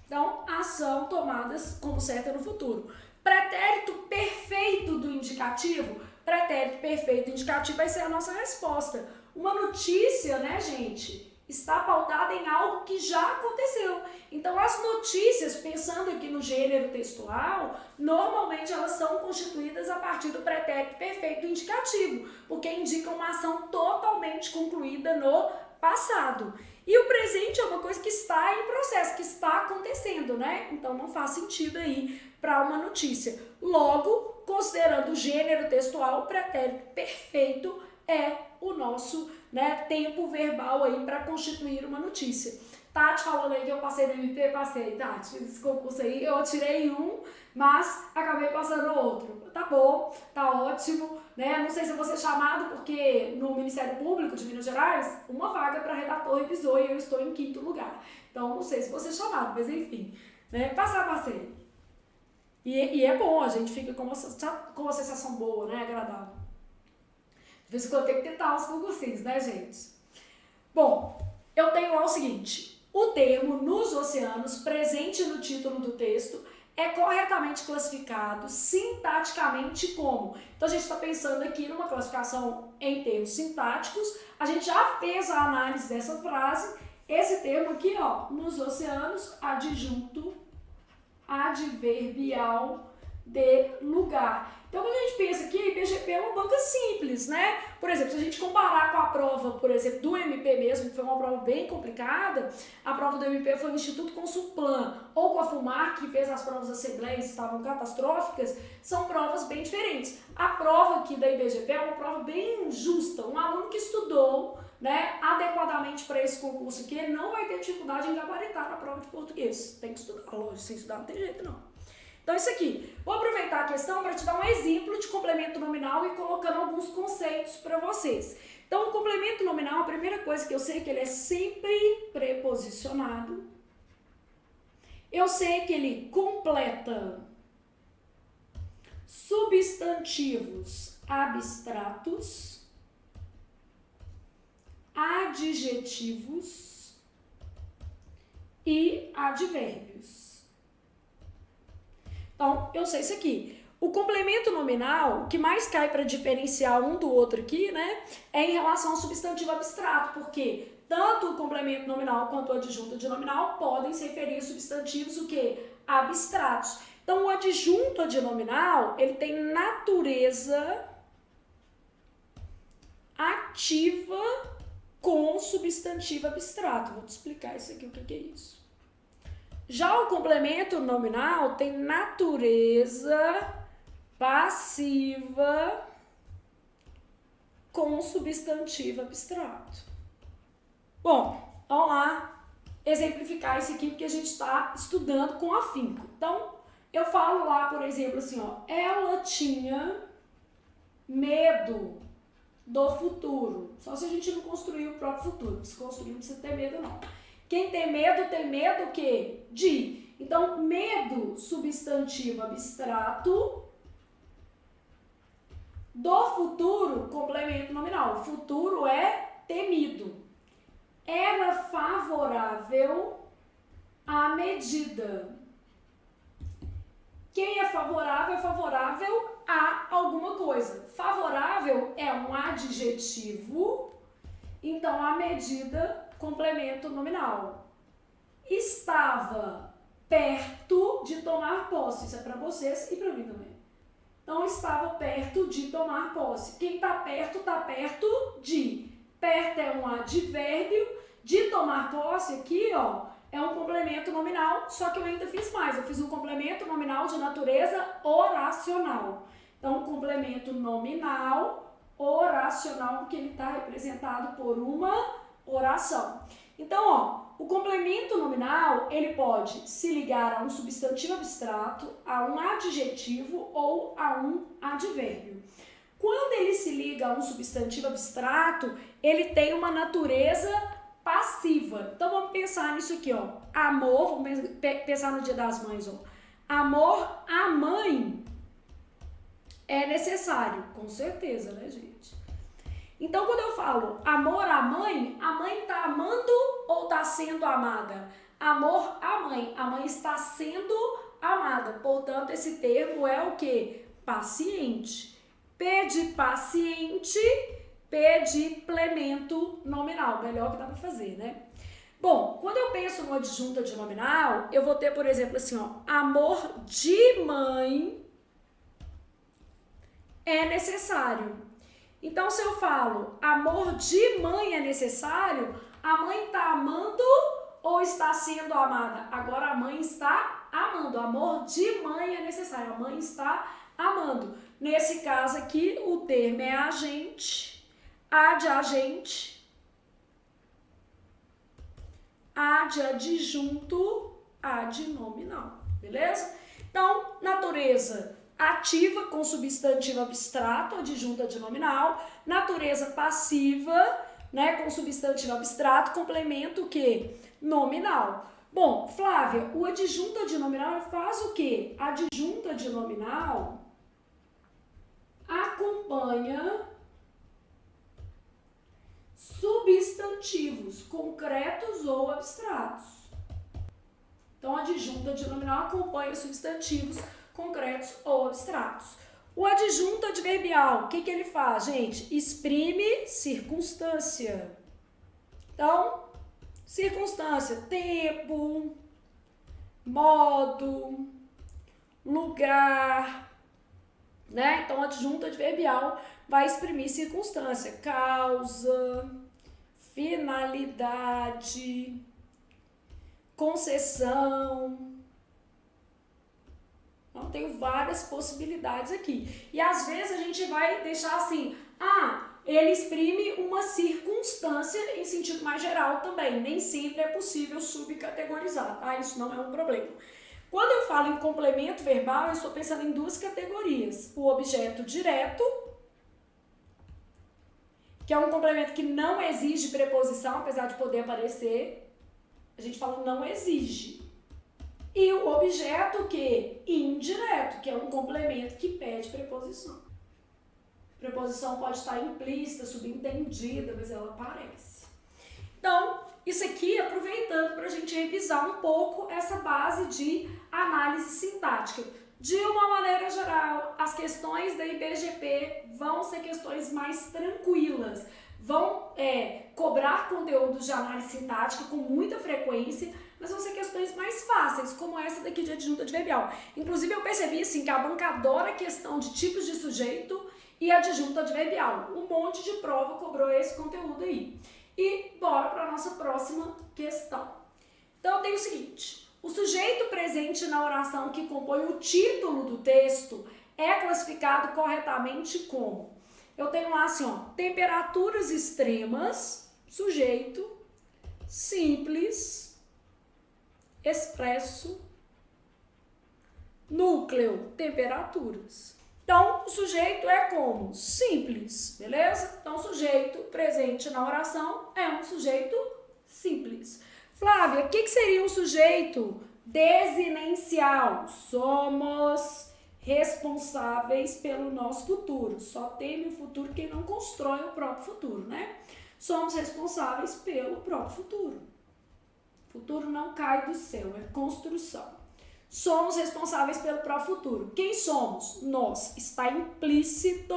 Então, ação tomada como certa no futuro. Pretérito perfeito do indicativo. Pretérito perfeito do indicativo vai ser a nossa resposta. Uma notícia, né, gente, está pautada em algo que já aconteceu. Então, as notícias, pensando aqui no gênero textual, normalmente elas são constituídas a partir do pretérito perfeito do indicativo, porque indicam uma ação totalmente concluída no passado. E o presente é uma coisa que está em processo, que está acontecendo, né? Então, não faz sentido aí para uma notícia. Logo, considerando o gênero textual, o pretérito perfeito é o nosso, né, tempo verbal aí para constituir uma notícia. Tati falando aí que eu passei no MP, passei, Tati, esse concurso aí, eu tirei um, mas acabei passando outro. Tá bom, tá ótimo, né? Não sei se eu vou ser chamado, porque no Ministério Público de Minas Gerais, uma vaga para redator revisou e eu estou em 5º lugar. Então, não sei se vou ser chamado, mas enfim, né? Passei. E é bom, a gente fica com uma sensação boa, né? Agradável. De vez em quando tem que tentar os concursinhos, né, gente? Bom, eu tenho lá o seguinte: o termo nos oceanos, presente no título do texto, é corretamente classificado sintaticamente como? Então, a gente está pensando aqui numa classificação em termos sintáticos. A gente já fez a análise dessa frase. Esse termo aqui, ó, nos oceanos, adjunto adverbial de lugar. Então, quando a gente pensa aqui, IBGP é uma banca simples, né? Por exemplo, se a gente comparar com a prova, por exemplo, do MP mesmo, que foi uma prova bem complicada, a prova do MP foi no Instituto Consulplan, ou com a FUMAR, que fez as provas assembleias que estavam catastróficas, são provas bem diferentes. A prova aqui da IBGP é uma prova bem justa. Um aluno que estudou, né, adequadamente para esse concurso aqui, ele não vai ter dificuldade em gabaritar na prova de português. Tem que estudar, lógico, sem estudar não tem jeito não. Então, isso aqui. Vou aproveitar a questão para te dar um exemplo de complemento nominal e colocando alguns conceitos para vocês. Então, o complemento nominal, a primeira coisa que eu sei é que ele é sempre preposicionado. Eu sei que ele completa substantivos abstratos, adjetivos e advérbios. Então, eu sei isso aqui. O complemento nominal, o que mais cai para diferenciar um do outro aqui, né, é em relação ao substantivo abstrato, porque tanto o complemento nominal quanto o adjunto de nominal podem se referir a substantivos o quê? Abstratos. Então, o adjunto adnominal, ele tem natureza ativa com substantivo abstrato. Vou te explicar isso aqui, o que é isso. Já o complemento nominal tem natureza passiva com substantivo abstrato. Bom, vamos lá exemplificar isso aqui porque a gente está estudando com afinco. Então, eu falo lá, por exemplo, assim, ó, ela tinha medo do futuro. Só se a gente não construir o próprio futuro. Se construir, não precisa ter medo, não. Quem tem medo o quê? De. Então, medo, substantivo abstrato, do futuro, complemento nominal. O futuro é temido. Era favorável à medida. Quem é favorável a alguma coisa. Favorável é um adjetivo, então a medida, complemento nominal. Estava perto de tomar posse. Isso é para vocês e para mim também. Então, estava perto de tomar posse. Quem está perto de. Perto é um advérbio De tomar posse aqui, ó, é um complemento nominal, só que eu ainda fiz mais. Eu fiz um complemento nominal de natureza oracional. Então, complemento nominal oracional, porque ele está representado por uma oração. Então, ó, o complemento nominal, ele pode se ligar a um substantivo abstrato, a um adjetivo ou a um advérbio. Quando ele se liga a um substantivo abstrato, ele tem uma natureza passiva. Então, vamos pensar nisso aqui, ó. Amor, vamos pensar no Dia das Mães, ó. Amor à mãe é necessário, com certeza, né, gente? Então, quando eu falo amor à mãe, a mãe está amando ou está sendo amada? Amor à mãe, a mãe está sendo amada. Portanto, esse termo é o quê? Paciente. P de paciente, P de plemento nominal. Melhor que dá para fazer, né? Bom, quando eu penso no adjunta de nominal, eu vou ter, por exemplo, assim, ó, amor de mãe é necessário. Então, se eu falo amor de mãe é necessário, a mãe está amando ou está sendo amada? Agora a mãe está amando. Amor de mãe é necessário. A mãe está amando. Nesse caso aqui, o termo é agente, a de agente, a de adjunto, a de nominal. Beleza? Então, natureza ativa com substantivo abstrato, adjunta de nominal, natureza passiva, né, com substantivo abstrato, complemento o quê? Nominal. Bom, Flávia, o adjunta de nominal faz o quê? A adjunta de nominal acompanha substantivos concretos ou abstratos. Então, a adjunta de nominal acompanha substantivos concretos ou abstratos. O adjunto adverbial, o que ele faz, gente? Exprime circunstância. Então, circunstância, tempo, modo, lugar, né? Então, o adjunto adverbial vai exprimir circunstância, causa, finalidade, concessão. Então, tenho várias possibilidades aqui. E às vezes a gente vai deixar assim, ele exprime uma circunstância em sentido mais geral também. Nem sempre é possível subcategorizar, tá? Isso não é um problema. Quando eu falo em complemento verbal, eu estou pensando em duas categorias. O objeto direto, que é um complemento que não exige preposição, apesar de poder aparecer. A gente fala não exige. E o objeto que? Indireto, que é um complemento que pede preposição. Preposição pode estar implícita, subentendida, mas ela aparece. Então, isso aqui aproveitando para a gente revisar um pouco essa base de análise sintática. De uma maneira geral, as questões da IBGP vão ser questões mais tranquilas, vão cobrar conteúdos de análise sintática com muita frequência, mas vão ser questões mais fáceis, como essa daqui de adjunto adverbial. Inclusive, eu percebi assim, que a banca adora a questão de tipos de sujeito e adjunto adverbial. Um monte de prova cobrou esse conteúdo aí. E bora para a nossa próxima questão. Então, tem o seguinte: o sujeito presente na oração que compõe o título do texto é classificado corretamente como? Eu tenho lá assim, ó, temperaturas extremas, sujeito, simples, expresso, núcleo, temperaturas. Então, o sujeito é como? Simples, beleza? Então, o sujeito presente na oração é um sujeito simples. Flávia, o que seria um sujeito desinencial? Somos responsáveis pelo nosso futuro. Só teme o futuro quem não constrói o próprio futuro, né? Somos responsáveis pelo próprio futuro. O futuro não cai do céu, é construção. Somos responsáveis pelo próprio futuro. Quem somos? Nós. Está implícito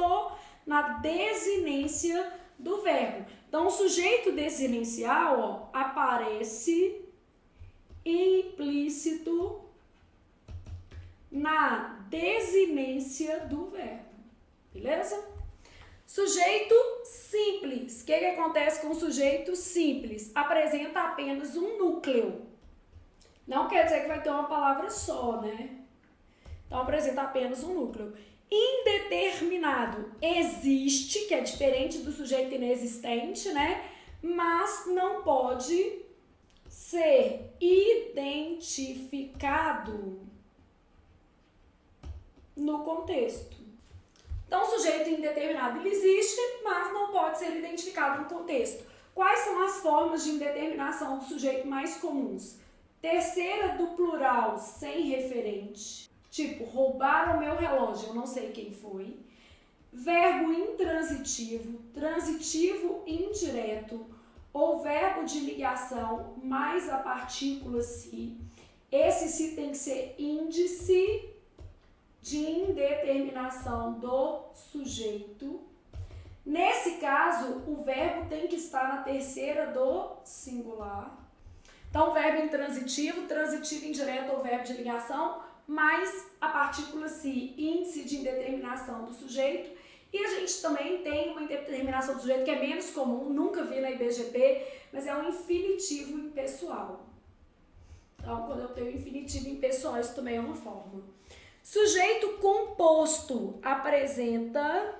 na desinência do verbo. Então, o sujeito desinencial, ó, aparece implícito na desinência do verbo. Beleza? Sujeito simples. O que acontece com o sujeito simples? Apresenta apenas um núcleo. Não quer dizer que vai ter uma palavra só, né? Então, apresenta apenas um núcleo. Indeterminado existe, que é diferente do sujeito inexistente, né? Mas não pode ser identificado no contexto. Então, o sujeito indeterminado ele existe, mas não pode ser identificado no contexto. Quais são as formas de indeterminação do sujeito mais comuns? Terceira do plural sem referente, tipo, roubaram meu relógio, eu não sei quem foi. Verbo intransitivo, transitivo indireto, ou verbo de ligação mais a partícula se. Esse se tem que ser índice de indeterminação do sujeito. Nesse caso, o verbo tem que estar na terceira do singular. Então, verbo intransitivo, transitivo indireto ou verbo de ligação, mais a partícula se, índice de indeterminação do sujeito. E a gente também tem uma indeterminação do sujeito que é menos comum, nunca vi na IBGP, mas é um infinitivo impessoal. Então, quando eu tenho infinitivo impessoal, isso também é uma forma. Sujeito composto apresenta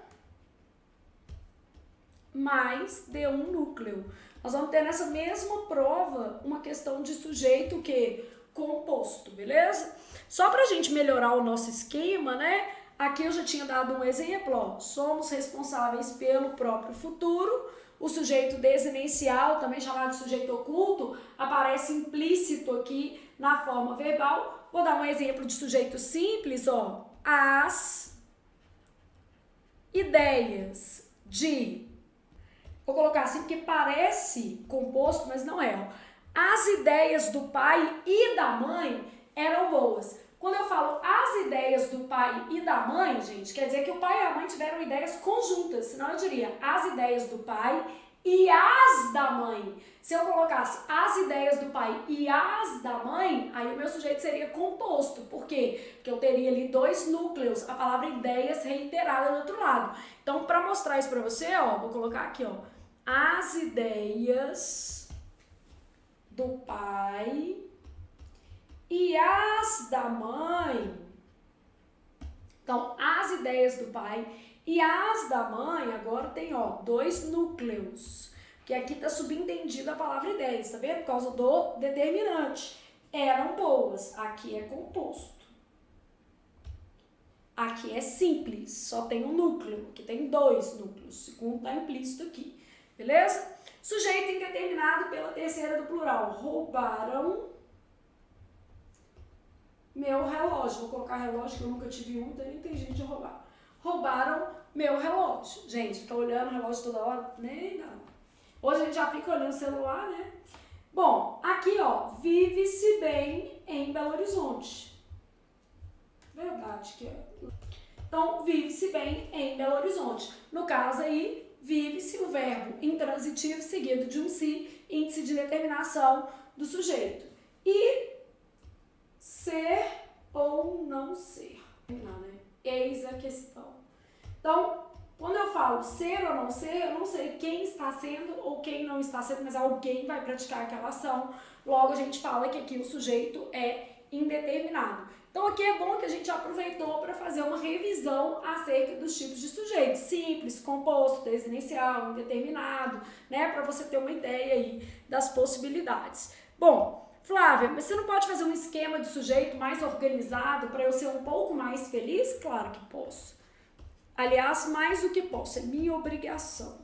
mais de um núcleo. Nós vamos ter nessa mesma prova uma questão de sujeito que composto, beleza? Só pra gente melhorar o nosso esquema, né? Aqui eu já tinha dado um exemplo, ó. Somos responsáveis pelo próprio futuro. O sujeito desinencial, também chamado de sujeito oculto, aparece implícito aqui na forma verbal. Vou dar um exemplo de sujeito simples, ó. As ideias de... Vou colocar assim porque parece composto, mas não é, ó. As ideias do pai e da mãe eram boas. Quando eu falo as ideias do pai e da mãe, gente, quer dizer que o pai e a mãe tiveram ideias conjuntas. Senão eu diria as ideias do pai e as da mãe. Se eu colocasse as ideias do pai e as da mãe, aí o meu sujeito seria composto. Por quê? Porque eu teria ali dois núcleos, a palavra ideias reiterada do outro lado. Então, para mostrar isso para você, ó, vou colocar aqui, ó. As ideias do pai e as da mãe. Então, as ideias do pai e as da mãe, agora tem, ó, dois núcleos. Que aqui tá subentendido a palavra ideias, tá vendo? Por causa do determinante. Eram boas. Aqui é composto. Aqui é simples, só tem um núcleo. Aqui tem dois núcleos. O segundo tá implícito aqui. Beleza? Sujeito indeterminado pela terceira do plural. Roubaram meu relógio. Vou colocar relógio, que eu nunca tive um, então nem tem jeito de roubar. Roubaram meu relógio. Gente, fica olhando o relógio toda hora? Nem não. Hoje a gente já fica olhando o celular, né? Bom, aqui, ó, vive-se bem em Belo Horizonte. Verdade que é. Então, vive-se bem em Belo Horizonte. No caso aí, vive-se o verbo intransitivo seguido de um se, índice de determinação do sujeito. E ser ou não ser. Não, né? Eis a questão. Então, quando eu falo ser ou não ser, eu não sei quem está sendo ou quem não está sendo, mas alguém vai praticar aquela ação. Logo, a gente fala que aqui o sujeito é indeterminado. Então, aqui é bom que a gente aproveitou para fazer uma revisão acerca dos tipos de sujeito. Simples, composto, desinicial, indeterminado, né? Para você ter uma ideia aí das possibilidades. Bom, Flávia, mas você não pode fazer um esquema de sujeito mais organizado para eu ser um pouco mais feliz? Claro que posso. Aliás, mais do que posso, é minha obrigação.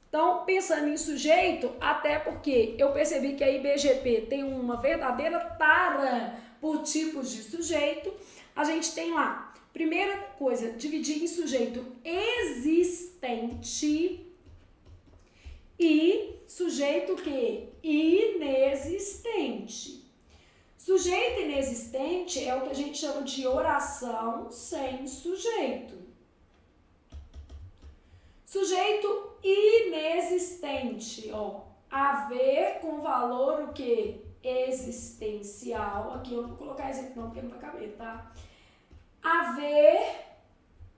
Então, pensando em sujeito, até porque eu percebi que a IBGP tem uma verdadeira tara por tipos de sujeito, a gente tem lá, primeira coisa, dividir em sujeito existente e sujeito que? Inexistente. Sujeito inexistente é o que a gente chama de oração sem sujeito. Sujeito inexistente, ó, haver com valor o quê? Existencial. Aqui eu não vou colocar exemplo não, porque não vai caber, tá? Haver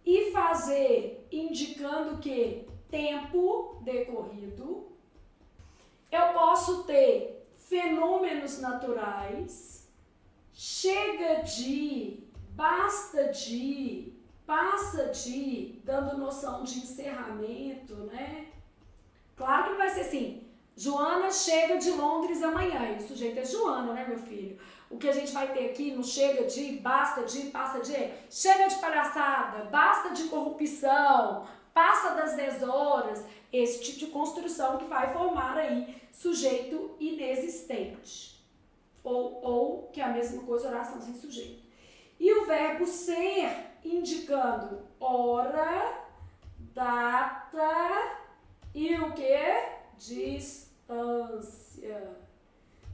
e fazer indicando o quê? Tempo decorrido. Eu posso ter fenômenos naturais, chega de, basta de, passa de, dando noção de encerramento, né? Claro que não vai ser assim, Joana chega de Londres amanhã, e o sujeito é Joana, né, meu filho? O que a gente vai ter aqui no chega de, basta de, passa de, chega de palhaçada, basta de corrupção, passa das 10 horas, esse tipo de construção que vai formar aí sujeito inexistente. Ou que é a mesma coisa, oração sem sujeito. E o verbo ser, indicando hora, data e o que? Distância.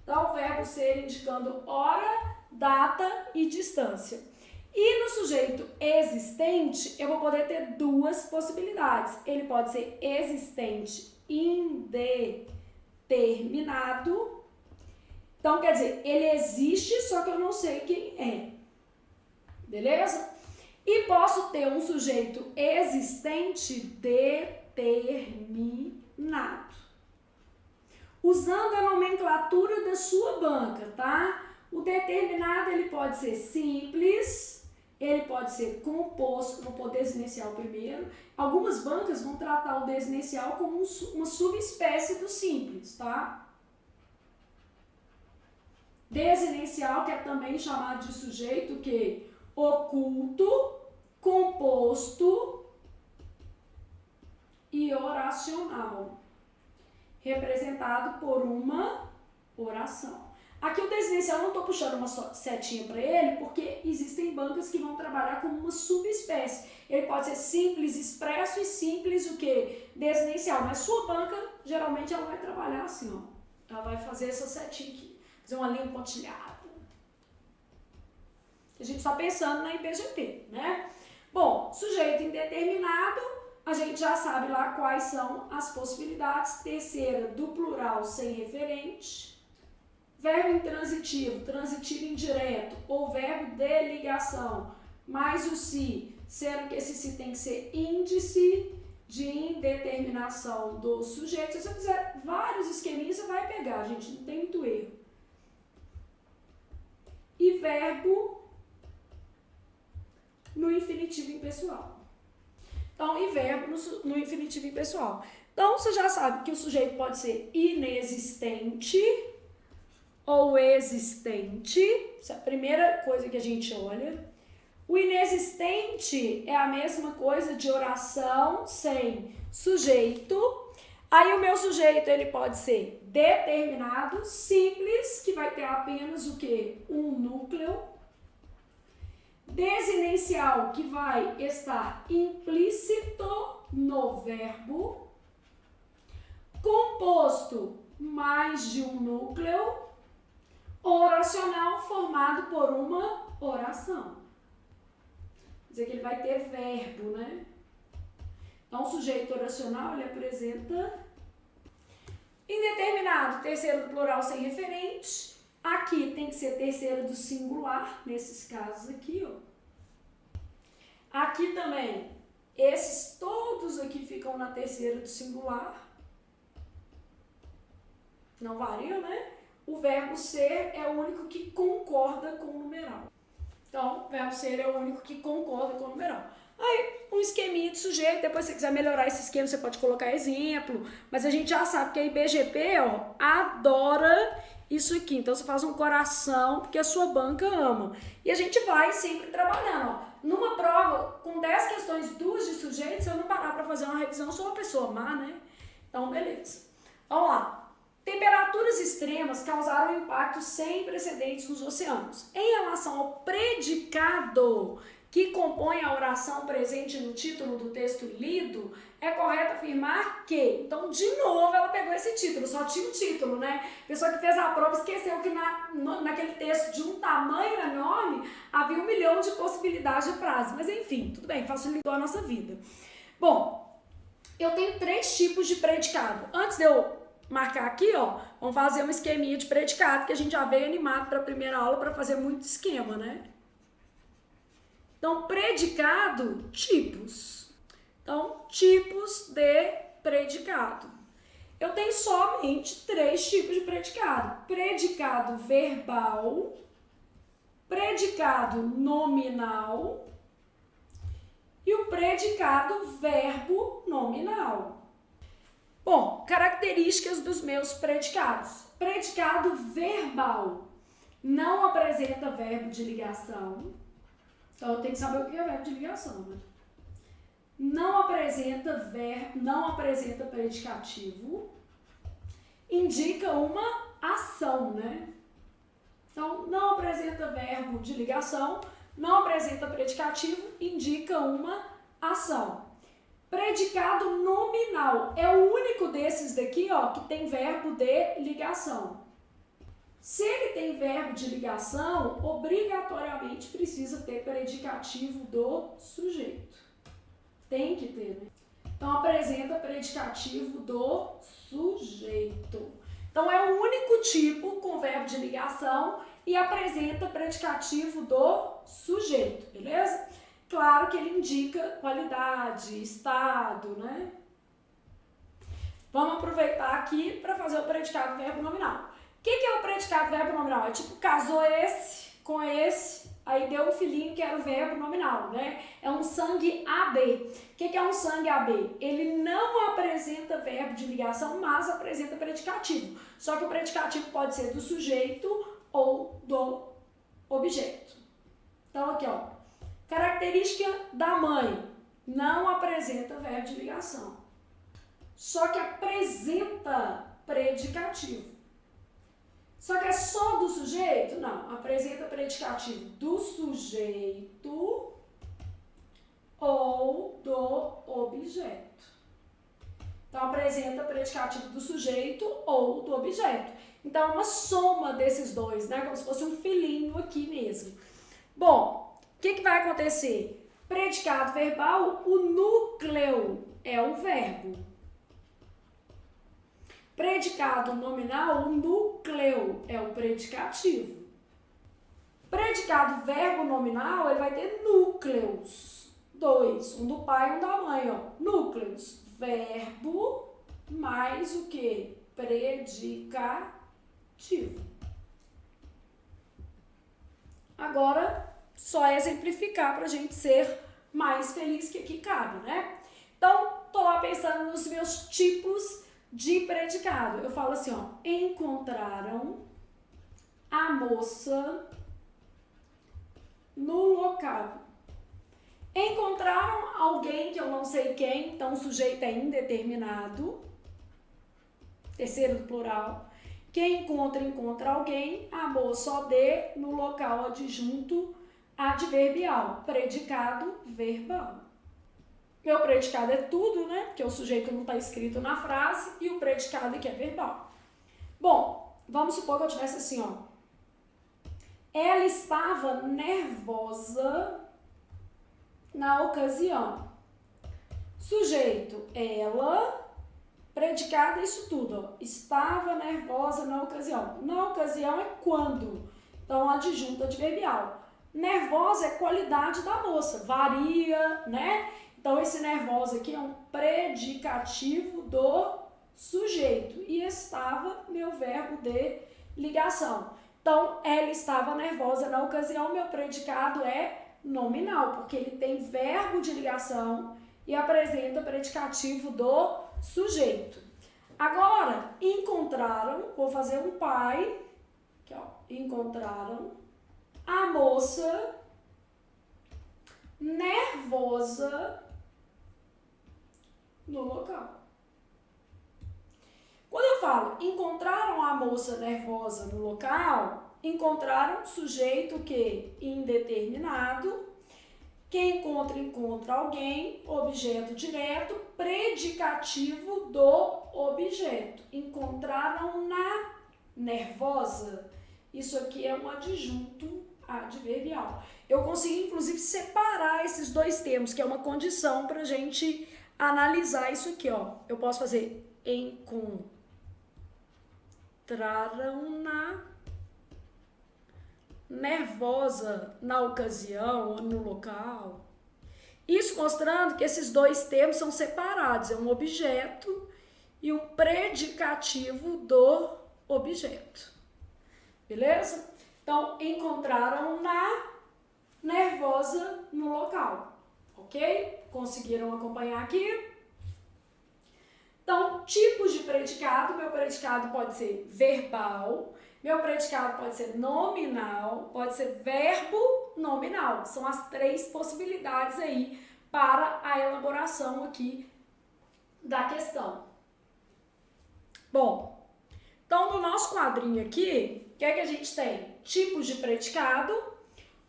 Então, o verbo ser indicando hora, data e distância. E no sujeito existente, eu vou poder ter duas possibilidades. Ele pode ser existente indeterminado. Então, quer dizer, ele existe, só que eu não sei quem é. Beleza? E posso ter um sujeito existente determinado. Usando a nomenclatura da sua banca, tá? O determinado, ele pode ser simples, ele pode ser composto, vou pôr desinicial primeiro. Algumas bancas vão tratar o desinicial como uma subespécie do simples, tá? Desinicial, que é também chamado de sujeito que oculto, composto e oracional, representado por uma oração. Aqui o desinicial, eu não estou puxando uma setinha para ele, porque existem bancas que vão trabalhar como uma subespécie. Ele pode ser simples, expresso e simples o quê? Desinicial. Mas sua banca, geralmente, ela vai trabalhar assim, ó. Ela vai fazer essa setinha aqui, fazer uma linha pontilhada. A gente está pensando na IBGP, né? Bom, sujeito indeterminado, a gente já sabe lá quais são as possibilidades. Terceira, do plural sem referente. Verbo intransitivo, transitivo indireto, ou verbo de ligação, mais o se, sendo que esse se tem que ser índice de indeterminação do sujeito. Se você fizer vários esqueminhas, você vai pegar, gente, não tem muito erro. E verbo no infinitivo impessoal. Então, e verbo no infinitivo impessoal. Então, você já sabe que o sujeito pode ser inexistente ou existente. Essa é a primeira coisa que a gente olha. O inexistente é a mesma coisa de oração sem sujeito. Aí o meu sujeito, ele pode ser determinado, simples, que vai ter apenas o quê? Um núcleo. Desinencial, que vai estar implícito no verbo. Composto, mais de um núcleo. Oracional, formado por uma oração. Quer dizer que ele vai ter verbo, né? Então, o sujeito oracional, ele apresenta indeterminado, terceiro do plural sem referente. Aqui tem que ser terceiro do singular, nesses casos aqui, ó. Aqui também, esses todos aqui ficam na terceira do singular. Não varia, né? O verbo ser é o único que concorda com o numeral. Então, o verbo ser é o único que concorda com o numeral. Aí, um esqueminha de sujeito, depois se você quiser melhorar esse esquema, você pode colocar exemplo, mas a gente já sabe que a IBGP, ó, adora isso aqui. Então, você faz um coração, porque a sua banca ama. E a gente vai sempre trabalhando, ó. Numa prova, com 10 questões, 2 de sujeito, se eu não parar para fazer uma revisão, eu sou uma pessoa má, né? Então, beleza. Vamos lá. Temperaturas extremas causaram impactos sem precedentes nos oceanos. Em relação ao predicado que compõe a oração presente no título do texto lido, é correto afirmar que... Então, de novo, ela pegou esse título, só tinha o título, né? A pessoa que fez a prova esqueceu que naquele texto de um tamanho enorme havia 1 milhão de possibilidades de frase. Mas, enfim, tudo bem, facilitou a nossa vida. Bom, eu tenho 3 tipos de predicado. Antes de eu marcar aqui, ó, vamos fazer um esqueminha de predicado, que a gente já veio animado para a primeira aula para fazer muito esquema, né? Então, predicado, tipos. Então, tipos de predicado. Eu tenho somente 3 tipos de predicado. Predicado verbal, predicado nominal e o predicado verbo nominal. Bom, características dos meus predicados. Predicado verbal não apresenta verbo de ligação. Então, eu tenho que saber o que é verbo de ligação, né? Não apresenta predicativo. Indica uma ação, né? Então, não apresenta verbo de ligação, não apresenta predicativo, indica uma ação. Predicado nominal é o único desses daqui, ó, que tem verbo de ligação. Se ele tem verbo de ligação, obrigatoriamente precisa ter predicativo do sujeito. Tem que ter, né? Então, apresenta predicativo do sujeito. Então, é o único tipo com verbo de ligação e apresenta predicativo do sujeito, beleza? Claro que ele indica qualidade, estado, né? Vamos aproveitar aqui para fazer o predicado verbo nominal. O que é o predicado verbo nominal? É tipo, casou esse com esse, aí deu um filhinho que era o verbo nominal, né? É um sangue AB. O que é um sangue AB? Ele não apresenta verbo de ligação, mas apresenta predicativo. Só que o predicativo pode ser do sujeito ou do objeto. Então, aqui, ó. Característica da mãe. Não apresenta verbo de ligação. Só que apresenta predicativo. Só que é só do sujeito? Não. Apresenta predicativo do sujeito ou do objeto. Então, apresenta predicativo do sujeito ou do objeto. Então, uma soma desses dois, né? Como se fosse um filhinho aqui mesmo. Bom, o que vai acontecer? Predicado verbal, o núcleo é o verbo. Predicado nominal, o núcleo é o predicativo. Predicado verbo nominal, ele vai ter núcleos. 2, um do pai e um da mãe, ó. Núcleos, verbo mais o que? Predicativo. Agora, só exemplificar para a gente ser mais feliz que aqui cabe, né? Então, tô lá pensando nos meus tipos de predicado. Eu falo assim, ó, encontraram a moça no local. Encontraram alguém que eu não sei quem, então o sujeito é indeterminado, terceiro do plural. Quem encontra alguém, a moça OD, no local adjunto adverbial, predicado verbal. Meu predicado é tudo, né? Porque o sujeito não está escrito na frase e o predicado aqui é verbal. Bom, vamos supor que eu tivesse assim, ó. Ela estava nervosa na ocasião. Sujeito, ela, predicado isso tudo, ó. Estava nervosa na ocasião. Na ocasião é quando. Então, adjunto adverbial. Nervosa é qualidade da moça, varia, né? Então, esse nervosa aqui é um predicativo do sujeito. E estava, meu verbo de ligação. Então, ela estava nervosa na ocasião, meu predicado é nominal, porque ele tem verbo de ligação e apresenta predicativo do sujeito. Agora, encontraram, vou fazer um pai, aqui, ó, encontraram a moça nervosa no local. Quando eu falo encontraram a moça nervosa no local, encontraram sujeito que indeterminado, quem encontra alguém, objeto direto, predicativo do objeto. Encontraram na nervosa. Isso aqui é um adjunto adverbial. Eu consigo, inclusive, separar esses dois termos, que é uma condição para a gente analisar isso aqui, ó. Eu posso fazer encontraram na nervosa na ocasião ou no local. Isso mostrando que esses dois termos são separados, é um objeto e um predicativo do objeto. Beleza? Então, encontraram na nervosa no local, ok? Conseguiram acompanhar aqui? Então, tipos de predicado, meu predicado pode ser verbal, meu predicado pode ser nominal, pode ser verbo nominal. São as 3 possibilidades aí para a elaboração aqui da questão. Bom, então no nosso quadrinho aqui, o que é que a gente tem? Tipos de predicado.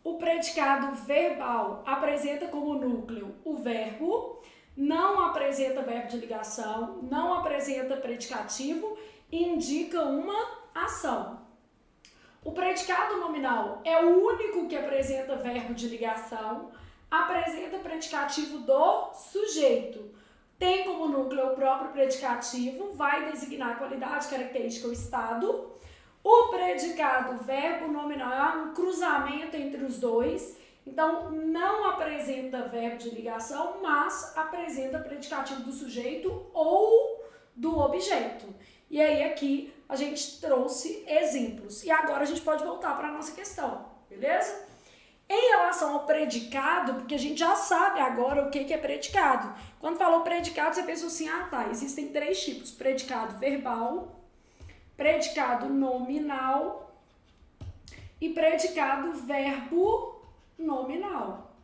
O predicado verbal apresenta como núcleo o verbo, não apresenta verbo de ligação, não apresenta predicativo e indica uma ação. O predicado nominal é o único que apresenta verbo de ligação, apresenta predicativo do sujeito. Tem como núcleo o próprio predicativo, vai designar qualidade, característica ou estado. O predicado verbo nominal é um cruzamento entre os dois, então não apresenta verbo de ligação, mas apresenta predicativo do sujeito ou do objeto. E aí aqui a gente trouxe exemplos. E agora a gente pode voltar para a nossa questão, beleza? Em relação ao predicado, porque a gente já sabe agora o que é predicado. Quando falou predicado, você pensa assim, ah tá, existem 3 tipos. Predicado verbal, predicado nominal e predicado verbo nominal.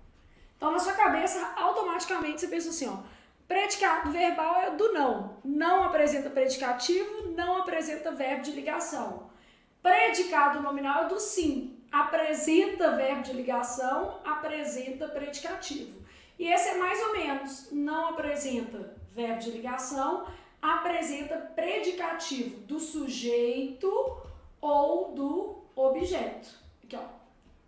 Então, na sua cabeça, automaticamente você pensa assim, ó, predicado verbal é do não. Não apresenta predicativo, não apresenta verbo de ligação. Predicado nominal é do sim. Apresenta verbo de ligação, apresenta predicativo. E esse é mais ou menos, não apresenta verbo de ligação, apresenta predicativo do sujeito ou do objeto. Aqui, ó.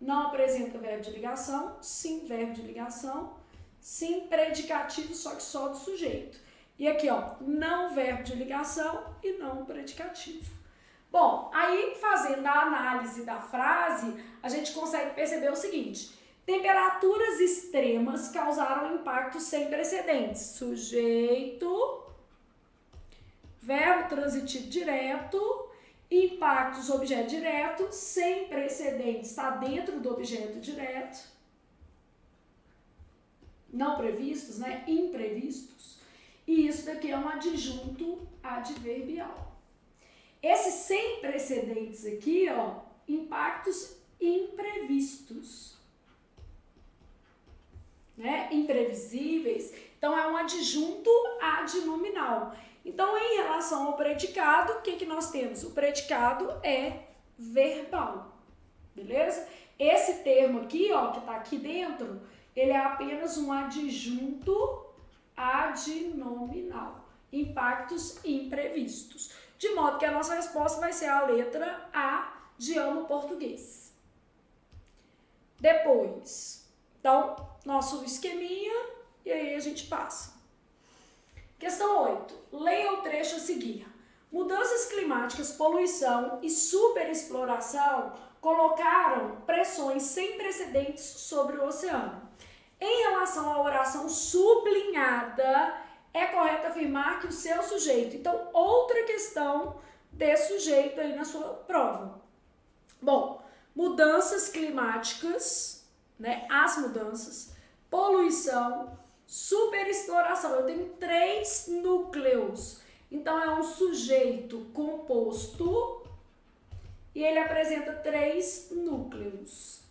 Não apresenta verbo de ligação, sim verbo de ligação, sim predicativo, só que só do sujeito. E aqui, ó, não verbo de ligação e não predicativo. Bom, aí fazendo a análise da frase, a gente consegue perceber o seguinte: temperaturas extremas causaram impactos sem precedentes. Sujeito, verbo transitivo direto, impactos objeto direto, sem precedentes, está dentro do objeto direto. Não previstos, né? Imprevistos. E isso daqui é um adjunto adverbial. Esses sem precedentes aqui, ó, impactos imprevistos, né? Imprevisíveis. Então, é um adjunto adnominal. Então, em relação ao predicado, o que nós temos? O predicado é verbal, beleza? Esse termo aqui, ó, que tá aqui dentro, ele é apenas um adjunto adnominal. Impactos imprevistos. De modo que a nossa resposta vai ser a letra A de amo português. Depois, então, nosso esqueminha, e aí a gente passa. Questão 8. Leia o trecho a seguir. Mudanças climáticas, poluição e superexploração colocaram pressões sem precedentes sobre o oceano. Em relação à oração sublinhada, é correto afirmar que o seu sujeito. Então, outra questão de sujeito aí na sua prova. Bom, mudanças climáticas, né? As mudanças, poluição, superexploração. Eu tenho 3 núcleos. Então, é um sujeito composto e ele apresenta 3 núcleos.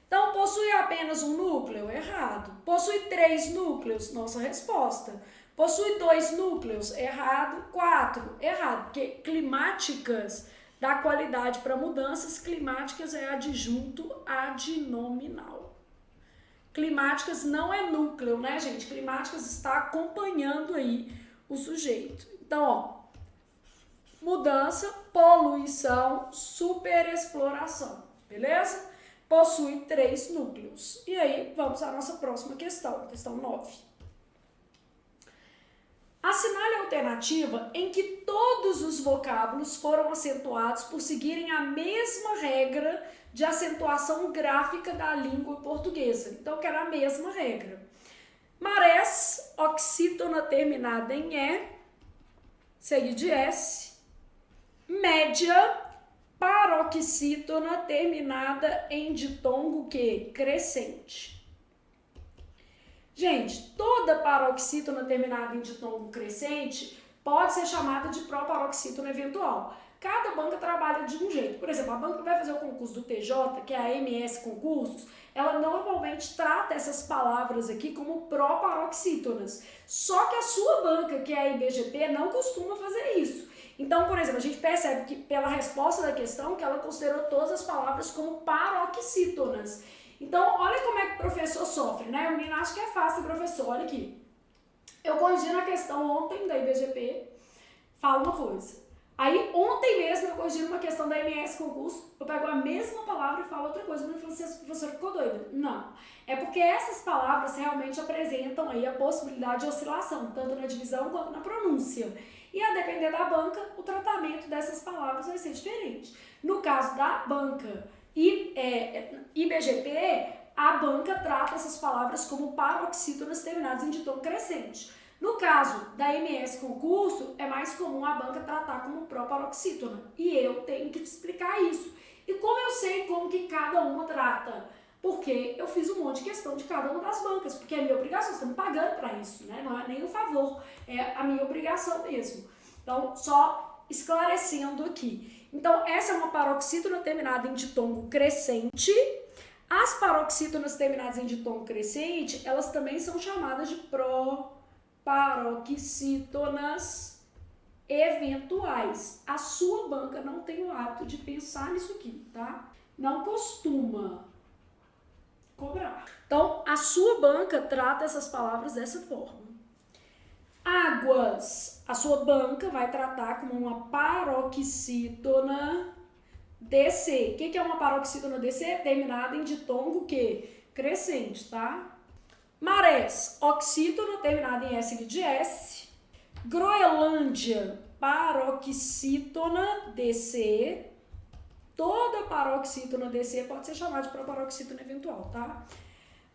Então, possui apenas um núcleo? Errado. Possui 3 núcleos? Nossa resposta. Possui 2 núcleos? Errado. 4? Errado, porque climáticas dá qualidade para mudanças, climáticas é adjunto adnominal. Climáticas não é núcleo, né, gente? Climáticas está acompanhando aí o sujeito. Então, ó, mudança, poluição, superexploração, beleza? Possui 3 núcleos. E aí, vamos à nossa próxima questão, questão 9. Assinale a alternativa em que todos os vocábulos foram acentuados por seguirem a mesma regra de acentuação gráfica da língua portuguesa. Então, que era a mesma regra. Marés, oxítona terminada em E, seguido de S. Média, paroxítona terminada em ditongo que? Crescente. Gente, toda paroxítona terminada em ditongo crescente pode ser chamada de proparoxítona eventual. Cada banca trabalha de um jeito. Por exemplo, a banca que vai fazer o concurso do TJ, que é a MS Concursos, ela normalmente trata essas palavras aqui como proparoxítonas. Só que a sua banca, que é a IBGP, não costuma fazer isso. Então, por exemplo, a gente percebe que pela resposta da questão que ela considerou todas as palavras como paroxítonas. Então, olha como é que o professor sofre, né? O menino acha que é fácil, professor, olha aqui. Eu corrigi na questão ontem da IBGP, falo uma coisa. Aí, ontem mesmo, eu corrigi uma questão da MS Concurso, eu pego a mesma palavra e falo outra coisa. O menino falou assim, professor, ficou doido? Não. É porque essas palavras realmente apresentam aí a possibilidade de oscilação, tanto na divisão quanto na pronúncia. E a depender da banca, o tratamento dessas palavras vai ser diferente. No caso da banca IBGP, a banca trata essas palavras como paroxítonas terminadas em ditongo crescente. No caso da MS Concurso, é mais comum a banca tratar como proparoxítona. E eu tenho que te explicar isso. E como eu sei como que cada uma trata? Porque eu fiz um monte de questão de cada uma das bancas, porque é minha obrigação, estão me pagando para isso, né? Não é nem um favor, é a minha obrigação mesmo. Então, só esclarecendo aqui. Então, essa é uma paroxítona terminada em ditongo crescente. As paroxítonas terminadas em ditongo crescente, elas também são chamadas de proparoxítonas eventuais. A sua banca não tem o hábito de pensar nisso aqui, tá? Não costuma cobrar. Então, a sua banca trata essas palavras dessa forma. Águas, a sua banca vai tratar como uma paroxítona DC. O que é uma paroxítona DC? Terminada em ditongo que? Crescente, tá? Marés, oxítona terminada em S de S. Groenlândia, paroxítona DC. Toda paroxítona DC pode ser chamada de proparoxítona eventual, tá?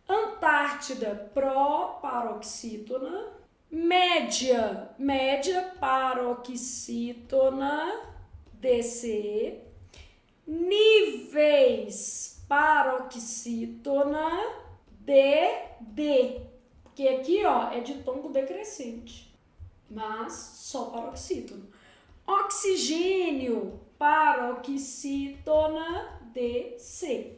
Antártida, proparoxítona. Média paroxítona DC. Níveis, paroxítona DD. Porque aqui, ó, é ditongo decrescente, mas só paroxítona. Oxigênio, paroxítona DC.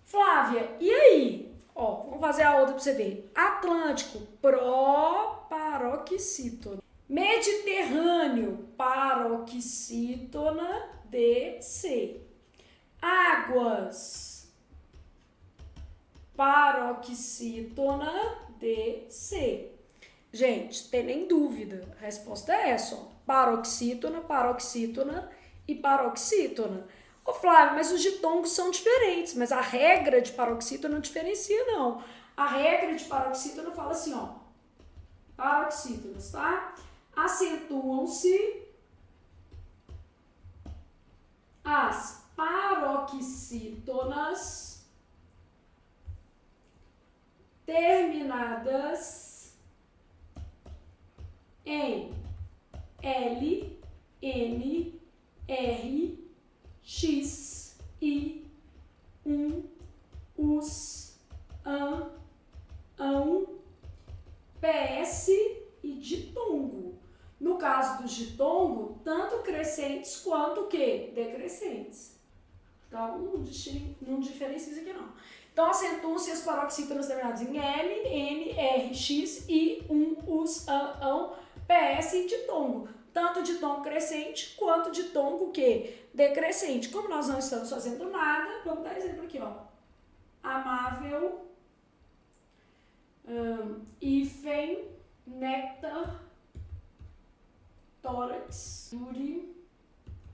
Flávia, e aí? Ó, vamos fazer a outra para você ver. Atlântico, proparoxítona. Mediterrâneo, paroxítona DC. Águas, paroxítona DC. Gente, tem nem dúvida. A resposta é essa, ó. Paroxítona, paroxítona e paroxítona. Ô Flávio, mas os ditongos são diferentes, mas a regra de paroxítona não diferencia, não. A regra de paroxítona fala assim, ó. Paroxítonas, tá? Acentuam-se as paroxítonas terminadas em L, N, R, X, I, US, ão, PS e ditongo. No caso do ditongo, tanto crescentes quanto o quê? Decrescentes. Então, não diferencia isso aqui não. Então, acentuam-se as paroxítonas terminadas em L, N, R, X, I, US, ão, PS e ditongo. Tanto ditongo crescente quanto ditongo que decrescente. Como nós não estamos fazendo nada, vamos dar exemplo aqui, ó. Amável, hífen, néctar, tórax, júri,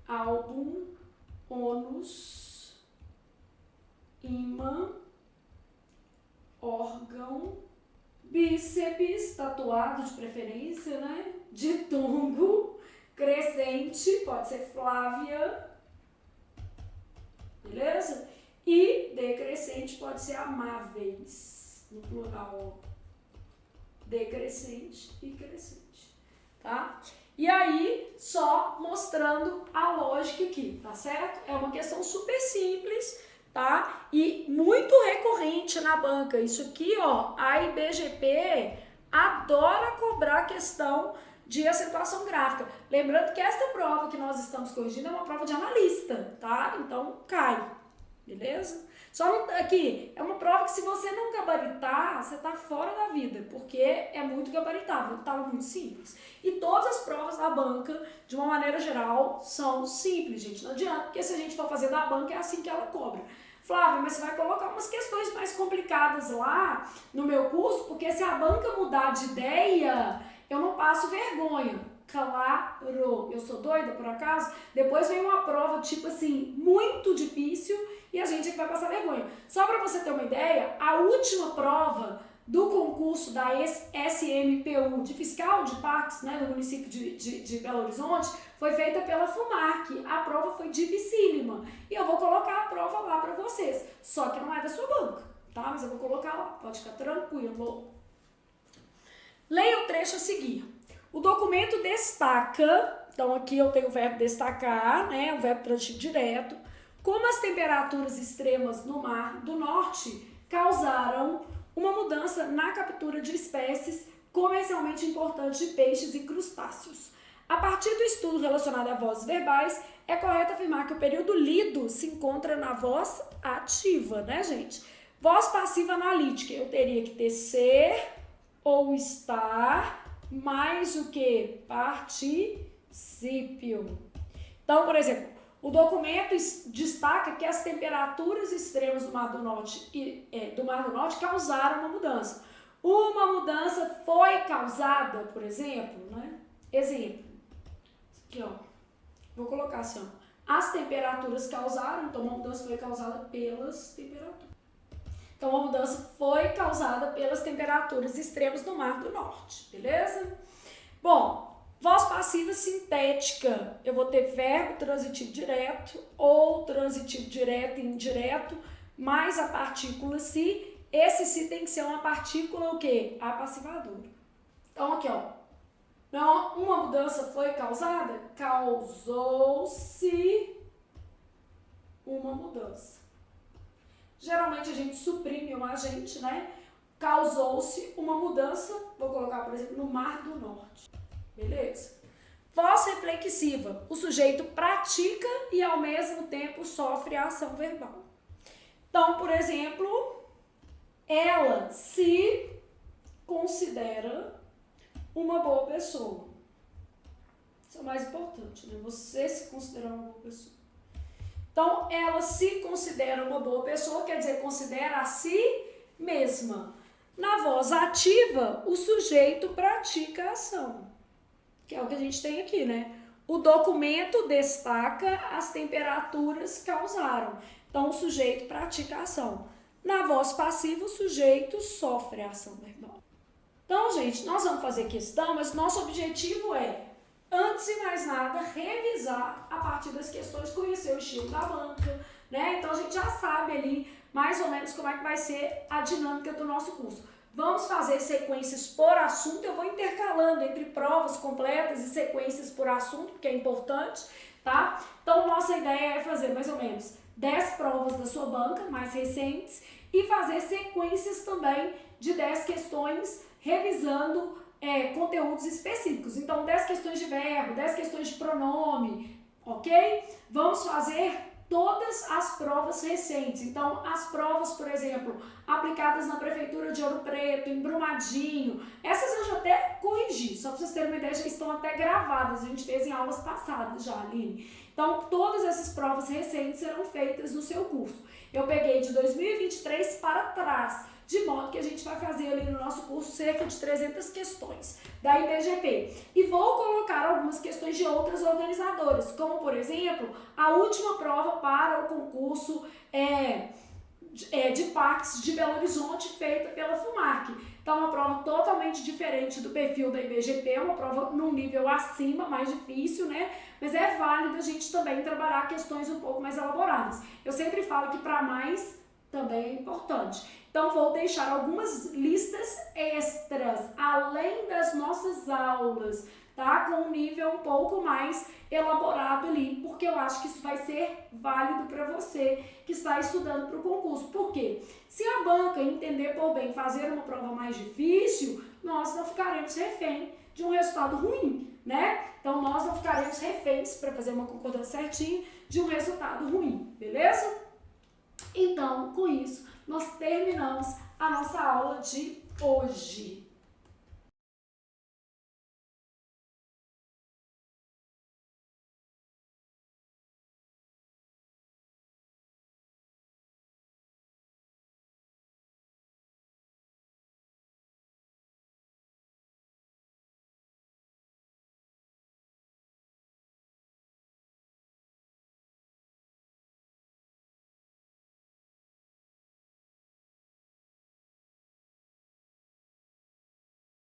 álbum, ônus, ímã, órgão, bíceps tatuado de preferência, né? Ditongo, crescente, pode ser Flávia, beleza? E decrescente pode ser amáveis, no plural, decrescente e crescente, tá? E aí, só mostrando a lógica aqui, tá certo? É uma questão super simples, tá? E muito recorrente na banca. Isso aqui, ó, a IBGP adora cobrar questão de acentuação gráfica. Lembrando que esta prova que nós estamos corrigindo é uma prova de analista, tá? Então, cai, beleza? Só não, aqui, é uma prova que se você não gabaritar, você tá fora da vida, porque é muito gabaritável, tá muito simples. E todas as provas da banca, de uma maneira geral, são simples, gente. Não adianta, porque se a gente for fazer da banca, é assim que ela cobra. Flávia, mas você vai colocar umas questões mais complicadas lá no meu curso, porque se a banca mudar de ideia, eu não passo vergonha. Claro, eu sou doida por acaso? Depois vem uma prova, tipo assim, muito difícil e a gente é que vai passar vergonha. Só para você ter uma ideia, a última prova do concurso da SMPU de fiscal de parques, né, no município de Belo Horizonte, foi feita pela FUMARC. A prova foi dificílima e eu vou colocar a prova lá para vocês, só que não é da sua banca, tá? Mas eu vou colocar lá, pode ficar tranquilo. Leia o trecho a seguir. O documento destaca, então aqui eu tenho o verbo destacar, né, o verbo transitivo direto, como as temperaturas extremas no Mar do Norte causaram uma mudança na captura de espécies comercialmente importantes de peixes e crustáceos. A partir do estudo relacionado a vozes verbais, é correto afirmar que o período lido se encontra na voz ativa, né, gente? Voz passiva analítica, eu teria que ter ser ou estar mais o que? Particípio. Então, por exemplo, o documento destaca que as temperaturas extremas do Mar do Norte, causaram uma mudança. Uma mudança foi causada, por exemplo, né? Exemplo. Aqui, ó. Vou colocar assim, ó. As temperaturas causaram, então uma mudança foi causada pelas temperaturas. Então, a mudança foi causada pelas temperaturas extremas do Mar do Norte, beleza? Bom, voz passiva sintética. Eu vou ter verbo transitivo direto ou transitivo direto e indireto, mais a partícula se. Esse se tem que ser uma partícula o quê? Apassivadora. Então, aqui, ó. Uma mudança foi causada? Causou-se uma mudança. Geralmente a gente suprime um agente, né? Causou-se uma mudança, vou colocar, por exemplo, no Mar do Norte. Beleza? Voz reflexiva. O sujeito pratica e ao mesmo tempo sofre a ação verbal. Então, por exemplo, ela se considera uma boa pessoa. Isso é o mais importante, né? Você se considerar uma boa pessoa. Então, ela se considera uma boa pessoa, quer dizer, considera a si mesma. Na voz ativa, o sujeito pratica a ação, que é o que a gente tem aqui, né? O documento destaca as temperaturas causaram. Então, o sujeito pratica a ação. Na voz passiva, o sujeito sofre a ação verbal. Então, gente, nós vamos fazer questão, mas nosso objetivo é, antes de mais nada, revisar a partir das questões, conhecer o estilo da banca, né? Então a gente já sabe ali mais ou menos como é que vai ser a dinâmica do nosso curso. Vamos fazer sequências por assunto, eu vou intercalando entre provas completas e sequências por assunto, porque é importante, tá? Então nossa ideia é fazer mais ou menos 10 provas da sua banca, mais recentes, e fazer sequências também de 10 questões, revisando conteúdos específicos. Então, 10 questões de verbo, 10 questões de pronome, ok? Vamos fazer todas as provas recentes. Então, as provas, por exemplo, aplicadas na Prefeitura de Ouro Preto, em Brumadinho, essas eu já até corrigi, só para vocês terem uma ideia, já estão até gravadas, a gente fez em aulas passadas já, Aline. Então, todas essas provas recentes serão feitas no seu curso. Eu peguei de 2023 para trás, de modo que a gente vai fazer ali no nosso curso cerca de 300 questões da IBGP. E vou colocar algumas questões de outras organizadoras, como, por exemplo, a última prova para o concurso de parques de Belo Horizonte, feita pela FUMARC. Então, uma prova totalmente diferente do perfil da IBGP, uma prova num nível acima, mais difícil, né? Mas é válido a gente também trabalhar questões um pouco mais elaboradas. Eu sempre falo que para mais também é importante. Então, vou deixar algumas listas extras, além das nossas aulas, tá? Com um nível um pouco mais elaborado ali, porque eu acho que isso vai ser válido para você que está estudando para o concurso. Por quê? Se a banca entender por bem fazer uma prova mais difícil, nós não ficaremos refém de um resultado ruim, né? Então, nós não ficaremos reféns, para fazer uma concordância certinha, de um resultado ruim, beleza? Então, com isso, nós terminamos a nossa aula de hoje.